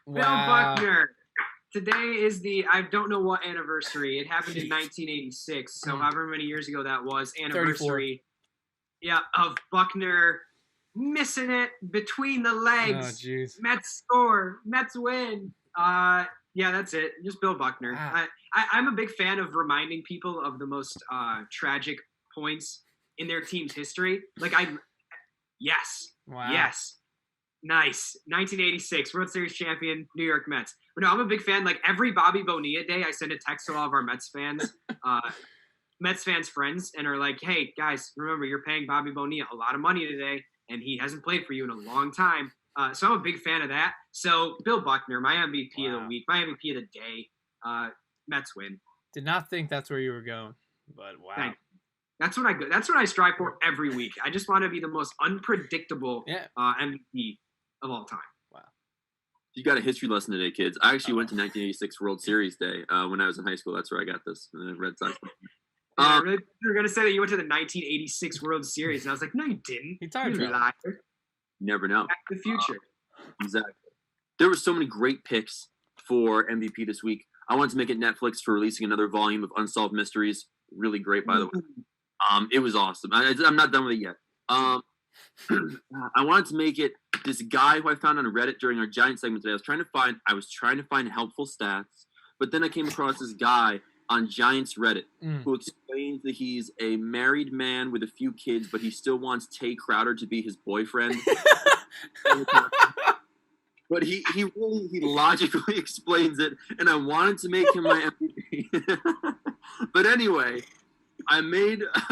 Wow. Bill Buckner. Today is I don't know what anniversary. It happened in 1986. So however many years ago that was, anniversary. 34. Yeah, of Buckner missing it between the legs. Oh, jeez. Mets score. Mets win. Yeah, that's it. Just Bill Buckner. Wow. I'm a big fan of reminding people of the most tragic points in their team's history. Yes. Wow. Yes. Nice. 1986, World Series champion, New York Mets. But no, I'm a big fan. Every Bobby Bonilla day, I send a text to all of our Mets fans, Mets fans' friends, and are like, hey, guys, remember, you're paying Bobby Bonilla a lot of money today, and he hasn't played for you in a long time. So I'm a big fan of that. So Bill Buckner, my MVP of the week, my MVP of the day, Mets win. Did not think that's where you were going, but wow. Thank you. That's what I strive for every week. I just want to be the most unpredictable MVP of all time. Wow. You got a history lesson today, kids. I actually went to 1986 World Series Day when I was in high school. That's where I got this. Red Sox. I really thought you were going to say that you went to the 1986 World Series. And I was like, no, you didn't. He tired You liar. You never know. Back to the future. Exactly. There were so many great picks for MVP this week. I wanted to make it Netflix for releasing another volume of Unsolved Mysteries. Really great, by the way. It was awesome. I'm not done with it yet. I wanted to make it this guy who I found on Reddit during our Giants segment today. I was trying to find helpful stats, but then I came across this guy on Giants Reddit who explains that he's a married man with a few kids, but he still wants Tay Crowder to be his boyfriend. But he logically explains it, and I wanted to make him my MVP. But anyway, I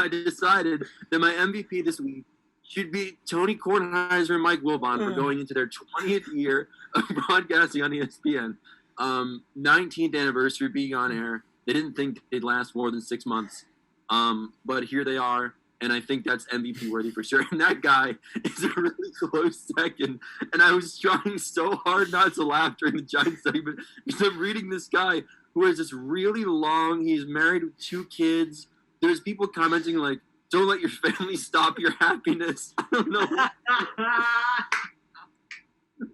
decided that my MVP this week should be Tony Kornheiser and Mike Wilbon for going into their 20th year of broadcasting on ESPN. 19th anniversary being on air. They didn't think they'd last more than 6 months. But here they are, and I think that's MVP worthy for sure. And that guy is a really close second. And I was trying so hard not to laugh during the Giants segment because I'm reading this guy who has this really long, he's married with 2 kids. There's people commenting like, don't let your family stop your happiness. I don't know.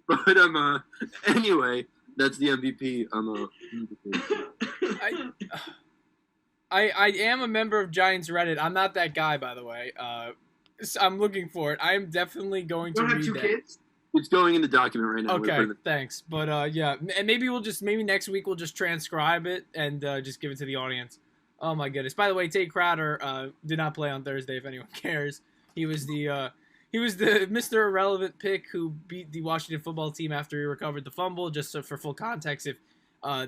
But anyway, that's the MVP. I am a member of Giants Reddit. I'm not that guy, by the way. I'm looking for it. I am definitely going to read that. You don't have 2 kids? It's going in the document right now. Okay, thanks. But yeah, and maybe next week we'll just transcribe it and just give it to the audience. Oh my goodness! By the way, Tay Crowder did not play on Thursday. If anyone cares, he was the Mr. Irrelevant pick who beat the Washington football team after he recovered the fumble. Just for full context, if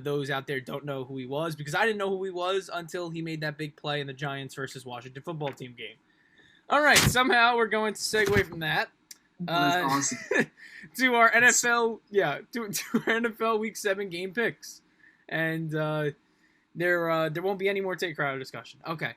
those out there don't know who he was, because I didn't know who he was until he made that big play in the Giants versus Washington football team game. All right, somehow we're going to segue from that That's awesome. to our NFL, to our NFL Week 7 game picks, and there won't be any more Tay Crowder discussion. Okay,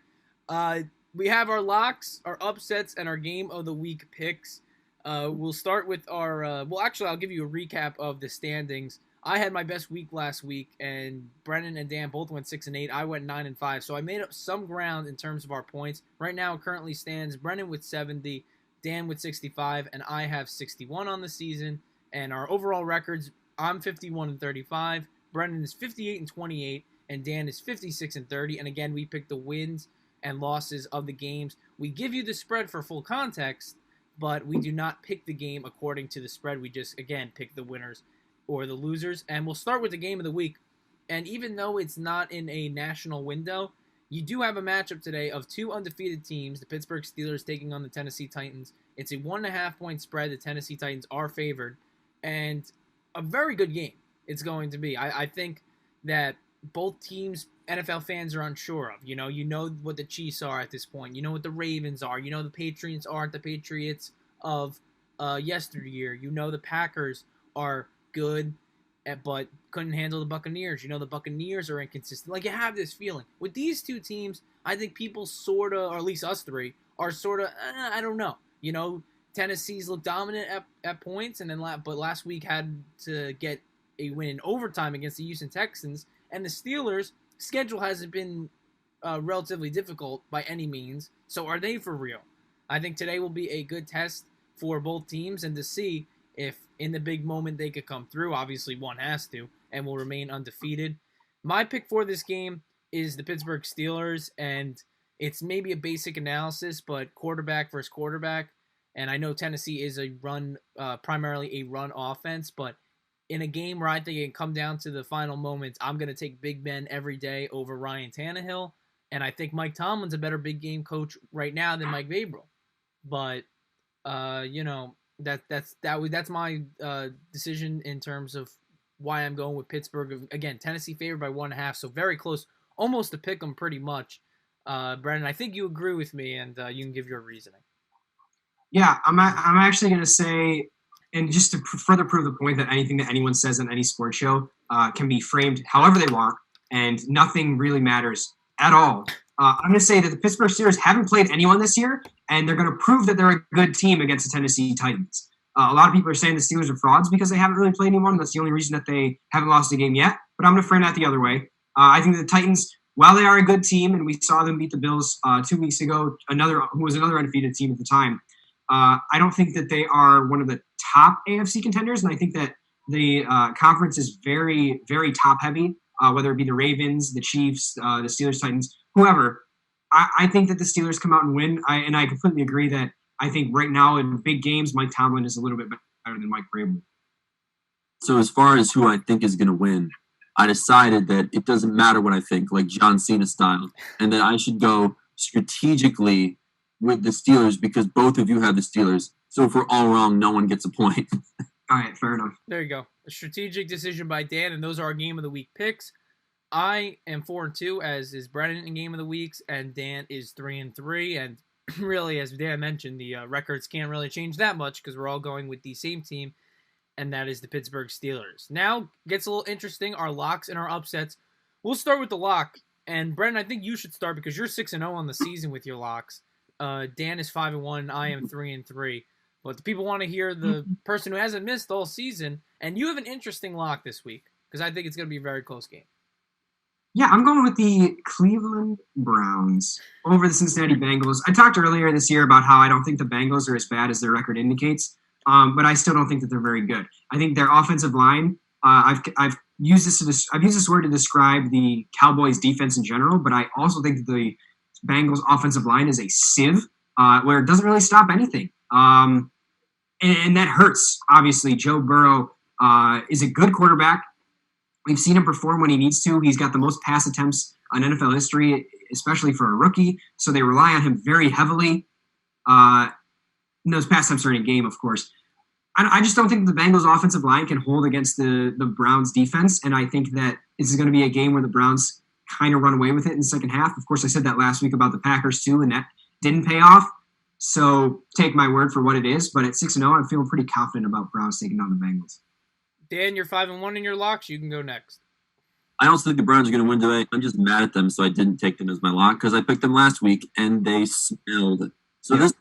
we have our locks, our upsets, and our game of the week picks. We'll start with our. Well, actually, I'll give you a recap of the standings. I had my best week last week, and Brennan and Dan both went 6-8. I went 9-5, so I made up some ground in terms of our points. Right now, it currently stands Brennan with 70, Dan with 65, and I have 61 on the season. And our overall records, I'm 51-35, Brennan is 58-28, and Dan is 56-30. And again, we pick the wins and losses of the games. We give you the spread for full context, but we do not pick the game according to the spread. We just, again, pick the winners or the losers. And we'll start with the game of the week. And even though it's not in a national window, you do have a matchup today of 2 undefeated teams, the Pittsburgh Steelers taking on the Tennessee Titans. It's a 1.5-point spread. The Tennessee Titans are favored. And a very good game it's going to be. I think that both teams NFL fans are unsure of. You know what the Chiefs are at this point. You know what the Ravens are. You know the Patriots aren't the Patriots of yesteryear. You know the Packers are good, but couldn't handle the Buccaneers. You know the Buccaneers are inconsistent. Like, you have this feeling. With these 2 teams, I think people sort of, or at least us 3, are sort of, I don't know. You know, Tennessee's looked dominant at points, and then but last week had to get a win in overtime against the Houston Texans. And the Steelers' schedule hasn't been relatively difficult by any means. So are they for real? I think today will be a good test for both teams and to see if in the big moment they could come through. Obviously, one has to and will remain undefeated. My pick for this game is the Pittsburgh Steelers, and it's maybe a basic analysis, but quarterback versus quarterback. And I know Tennessee is primarily a run offense, but in a game where I think it can come down to the final moments, I'm going to take Big Ben every day over Ryan Tannehill. And I think Mike Tomlin's a better big game coach right now than Mike Vrabel. But, that's my decision in terms of why I'm going with Pittsburgh. Again, Tennessee favored by 1.5, so very close, almost to pick them pretty much. Brennan, I think you agree with me, and you can give your reasoning. Yeah, I'm actually going to say, and just to further prove the point that anything that anyone says on any sports show can be framed however they want, and nothing really matters at all. I'm going to say that the Pittsburgh Steelers haven't played anyone this year, and they're going to prove that they're a good team against the Tennessee Titans. A lot of people are saying the Steelers are frauds because they haven't really played anyone. That's the only reason that they haven't lost a game yet. But I'm going to frame that the other way. I think the Titans, while they are a good team, and we saw them beat the Bills 2 weeks ago, who was another undefeated team at the time, I don't think that they are one of the top AFC contenders, and I think that the conference is very, very top-heavy, whether it be the Ravens, the Chiefs, the Steelers, Titans, whoever. I think that the Steelers come out and win, and I completely agree that I think right now in big games, Mike Tomlin is a little bit better than Mike Vrabel. So as far as who I think is going to win, I decided that it doesn't matter what I think, like John Cena style, and that I should go strategically with the Steelers because both of you have the Steelers. So if we're all wrong, no one gets a point. All right, fair enough. There you go. A strategic decision by Dan, and those are our Game of the Week picks. I am 4-2, as is Brennan in Game of the Weeks, and Dan is 3-3. And really, as Dan mentioned, the records can't really change that much because we're all going with the same team, and that is the Pittsburgh Steelers. Now, gets a little interesting, our locks and our upsets. We'll start with the lock, and Brennan, I think you should start because you're 6-0 on the season with your locks. Dan is 5-1, and I am 3-3. But the people want to hear the person who hasn't missed all season, and you have an interesting lock this week because I think it's going to be a very close game. Yeah, I'm going with the Cleveland Browns over the Cincinnati Bengals. I talked earlier this year about how I don't think the Bengals are as bad as their record indicates, but I still don't think that they're very good. I think their offensive line. I've used this word to describe the Cowboys' defense in general, but I also think that the Bengals' offensive line is a sieve where it doesn't really stop anything. And that hurts, obviously. Joe Burrow is a good quarterback. We've seen him perform when he needs to. He's got the most pass attempts on NFL history, especially for a rookie. So they rely on him very heavily. Those pass attempts are in a game, of course. I just don't think the Bengals' offensive line can hold against the Browns' defense. And I think that this is going to be a game where the Browns kind of run away with it in the second half. Of course, I said that last week about the Packers, too, and that didn't pay off. So take my word for what it is. But at 6-0, I'm feeling pretty confident about Browns taking on the Bengals. Dan, you're 5-1 in your locks. You can go next. I also think the Browns are going to win today. I'm just mad at them, so I didn't take them as my lock because I picked them last week, and they smelled. So this,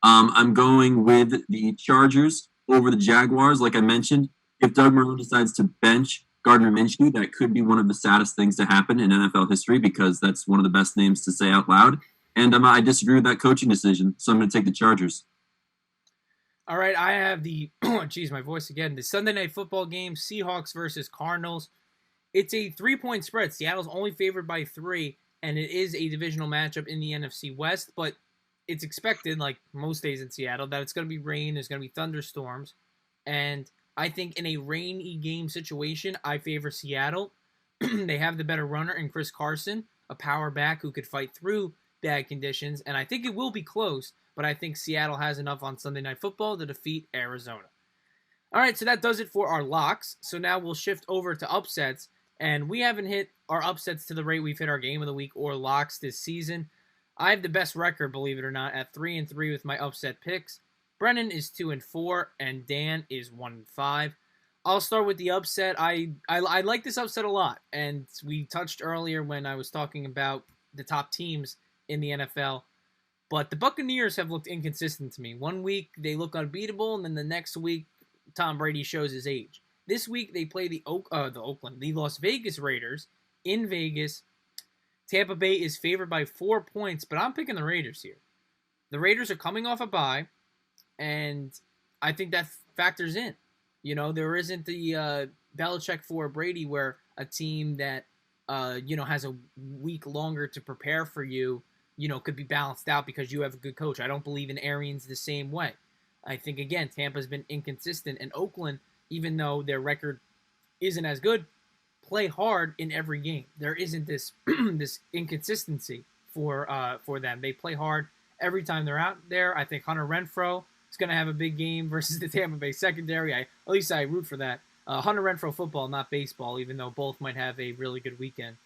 I'm going with the Chargers over the Jaguars, like I mentioned. If Doug Marrone decides to bench Gardner Minshew, that could be one of the saddest things to happen in NFL history because that's one of the best names to say out loud. And I disagree with that coaching decision, so I'm going to take the Chargers. All right, I have the, my voice again, the Sunday Night Football game, Seahawks versus Cardinals. It's a 3-point spread. Seattle's only favored by 3, and it is a divisional matchup in the NFC West, but it's expected, like most days in Seattle, that it's going to be rain, there's going to be thunderstorms, and I think in a rainy game situation, I favor Seattle. They have the better runner in Chris Carson, a power back who could fight through bad conditions, and I think it will be close, but I think Seattle has enough on Sunday Night Football to defeat Arizona. All right, so that does it for our locks. So now we'll shift over to upsets, and we haven't hit our upsets to the rate we've hit our Game of the Week or locks this season. I have the best record, believe it or not, at 3-3 with my upset picks. Brennan is 2-4, and Dan is 1-5. I'll start with the upset. I like this upset a lot, and we touched earlier when I was talking about the top teams in the NFL. But the Buccaneers have looked inconsistent to me. 1 week, they look unbeatable, and then the next week, Tom Brady shows his age. This week, they play the Las Vegas Raiders in Vegas. Tampa Bay is favored by 4 points, but I'm picking the Raiders here. The Raiders are coming off a bye, and I think that factors in. You know, there isn't the Belichick for Brady where a team that, has a week longer to prepare for you, could be balanced out because you have a good coach. I don't believe in Arians the same way. I think, again, Tampa's been inconsistent, and Oakland, even though their record isn't as good, play hard in every game. There isn't this this inconsistency for them. They play hard every time they're out there. I think Hunter Renfrow is going to have a big game versus the Tampa Bay secondary. At least I root for that. Hunter Renfrow football, not baseball, even though both might have a really good weekend.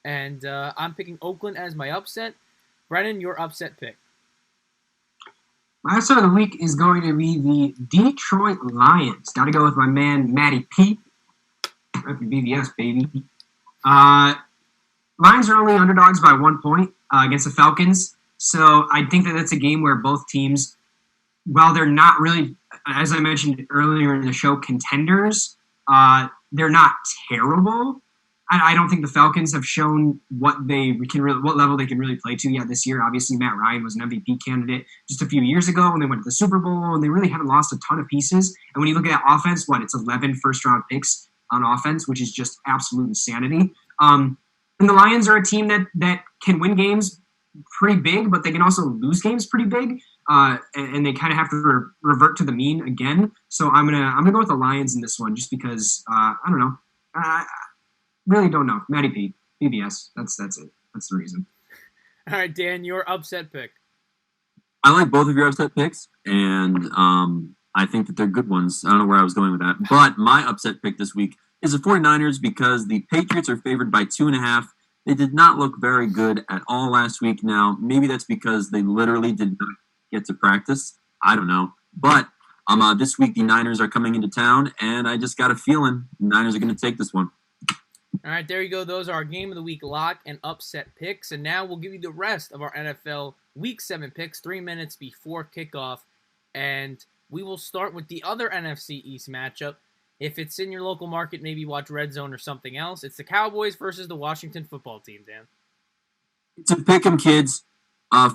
And I'm picking Oakland as my upset. Brennan, your upset pick. My upset of the week is going to be the Detroit Lions. Got to go with my man, Matty P. Rep BVS, baby. Lions are only underdogs by 1 point against the Falcons. So I think that that's a game where both teams, while they're not really as I mentioned earlier in the show, contenders, they're not terrible. I don't think the Falcons have shown what level they can really play to yet this year. Obviously, Matt Ryan was an MVP candidate just a few years ago when they went to the Super Bowl, and they really haven't lost a ton of pieces. And when you look at that offense, it's 11 first-round picks on offense, which is just absolute insanity. And the Lions are a team that can win games pretty big, but they can also lose games pretty big, and they kind of have to revert to the mean again. So I'm gonna go with the Lions in this one, just because I don't know. Really don't know. Matty P, BBS. That's it. That's the reason. All right, Dan, your upset pick. I like both of your upset picks, and I think that they're good ones. I don't know where I was going with that. But my upset pick this week is the 49ers because the Patriots are favored by 2.5. They did not look very good at all last week. Now, maybe that's because they literally did not get to practice. I don't know. But this week the Niners are coming into town, and I just got a feeling the Niners are going to take this one. All right, there you go. Those are our Game of the Week lock and upset picks. And now we'll give you the rest of our NFL Week 7 picks 3 minutes before kickoff. And we will start with the other NFC East matchup. If it's in your local market, maybe watch Red Zone or something else. It's the Cowboys versus the Washington football team, Dan. It's a pick 'em, kids.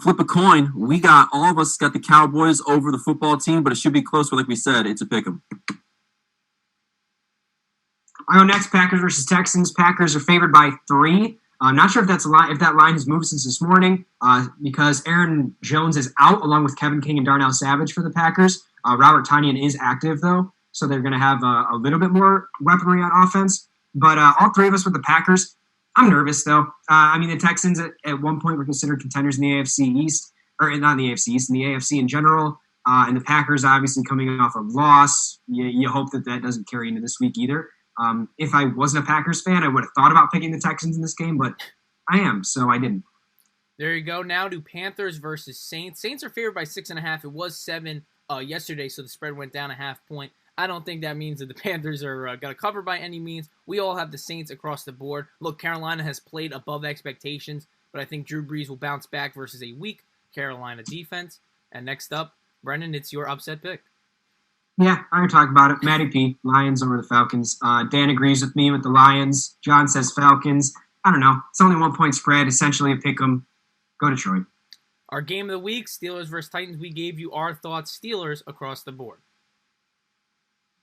Flip a coin. All of us got the Cowboys over the football team, but it should be close. But like we said, it's a pick 'em. I go next, Packers versus Texans. Packers are favored by 3. I'm not sure if that's a line, if that line has moved since this morning, because Aaron Jones is out along with Kevin King and Darnell Savage for the Packers. Robert Tonyan is active though, so they're going to have a little bit more weaponry on offense. But all three of us with the Packers. I'm nervous though. The Texans at one point were considered contenders in the AFC East, or not in the AFC East, in the AFC in general. And the Packers obviously coming off a loss. You hope that doesn't carry into this week either. If I wasn't a Packers fan, I would have thought about picking the Texans in this game, but I am, so I didn't. There you go. Now to Panthers versus Saints. Saints are favored by 6.5. It was 7 yesterday, so the spread went down a half point. I don't think that means that the Panthers are going to cover by any means. We all have the Saints across the board. Look, Carolina has played above expectations, but I think Drew Brees will bounce back versus a weak Carolina defense. And next up, Brennan, it's your upset pick. Yeah, I'm going to talk about it. Matty P, Lions over the Falcons. Dan agrees with me with the Lions. John says Falcons. I don't know. It's only 1 point spread. Essentially a pick 'em. Go Detroit. Our game of the week, Steelers versus Titans. We gave you our thoughts, Steelers across the board.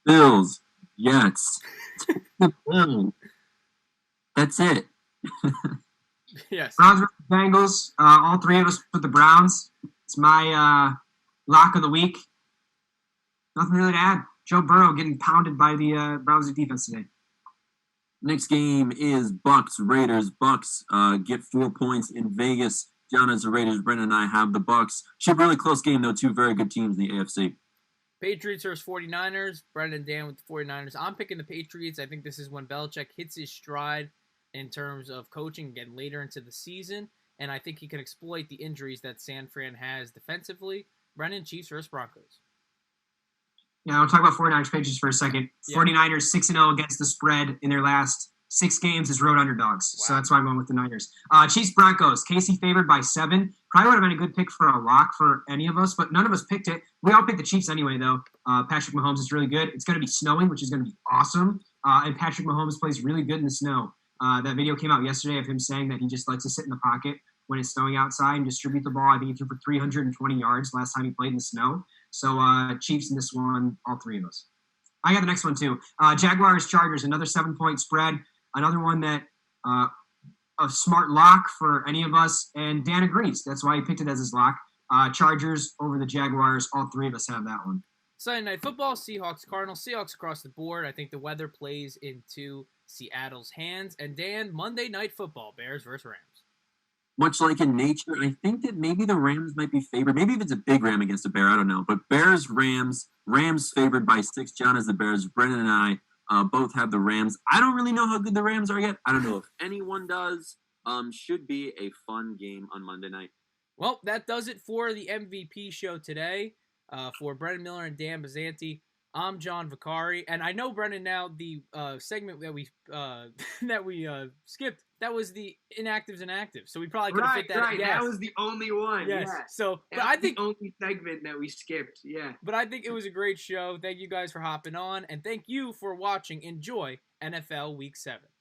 Bills. Jets. That's it. Yes. Browns versus Bengals. All three of us with the Browns. It's my lock of the week. Nothing really to add. Joe Burrow getting pounded by the Browns defense today. Next game is Bucks Raiders. Bucks get 4 points in Vegas. John has the Raiders. Brendan and I have the Bucks. Should be a really close game though. Two very good teams in the AFC. Patriots versus 49ers. Brendan and Dan with the 49ers. I'm picking the Patriots. I think this is when Belichick hits his stride in terms of coaching again later into the season, and I think he can exploit the injuries that San Fran has defensively. Brendan, Chiefs versus Broncos. Yeah, I'll talk about 49ers Patriots for a second. Yeah. 49ers 6-0 against the spread in their last 6 games as road underdogs. Wow. So that's why I'm going with the Niners. Chiefs Broncos. Casey favored by 7. Probably would have been a good pick for a lock for any of us, but none of us picked it. We all picked the Chiefs anyway, though. Patrick Mahomes is really good. It's going to be snowing, which is going to be awesome. And Patrick Mahomes plays really good in the snow. That video came out yesterday of him saying that he just likes to sit in the pocket when it's snowing outside and distribute the ball. I think he threw for 320 yards last time he played in the snow. So Chiefs in this one, all three of us. I got the next one too. Jaguars Chargers, another 7-point spread. Another one that a smart lock for any of us. And Dan agrees. That's why he picked it as his lock. Chargers over the Jaguars. All three of us have that one. Sunday Night Football, Seahawks Cardinals. Seahawks across the board. I think the weather plays into Seattle's hands. And Dan, Monday Night Football, Bears versus Rams. Much like in nature, I think that maybe the Rams might be favored. Maybe if it's a big Ram against a Bear, I don't know. But Bears, Rams favored by 6. John has the Bears. Brennan and I both have the Rams. I don't really know how good the Rams are yet. I don't know if anyone does. Should be a fun game on Monday night. Well, that does it for the MVP show today. For Brennan Miller and Dan Passante, I'm John Vicari, and I know, Brennan, now the segment that we skipped, that was the inactives and actives, so we probably could have fit that. Right, yes. That was the only one. Yes. Yeah. So, but That's I think the only segment that we skipped. Yeah. But I think it was a great show. Thank you guys for hopping on, and thank you for watching. Enjoy NFL Week 7.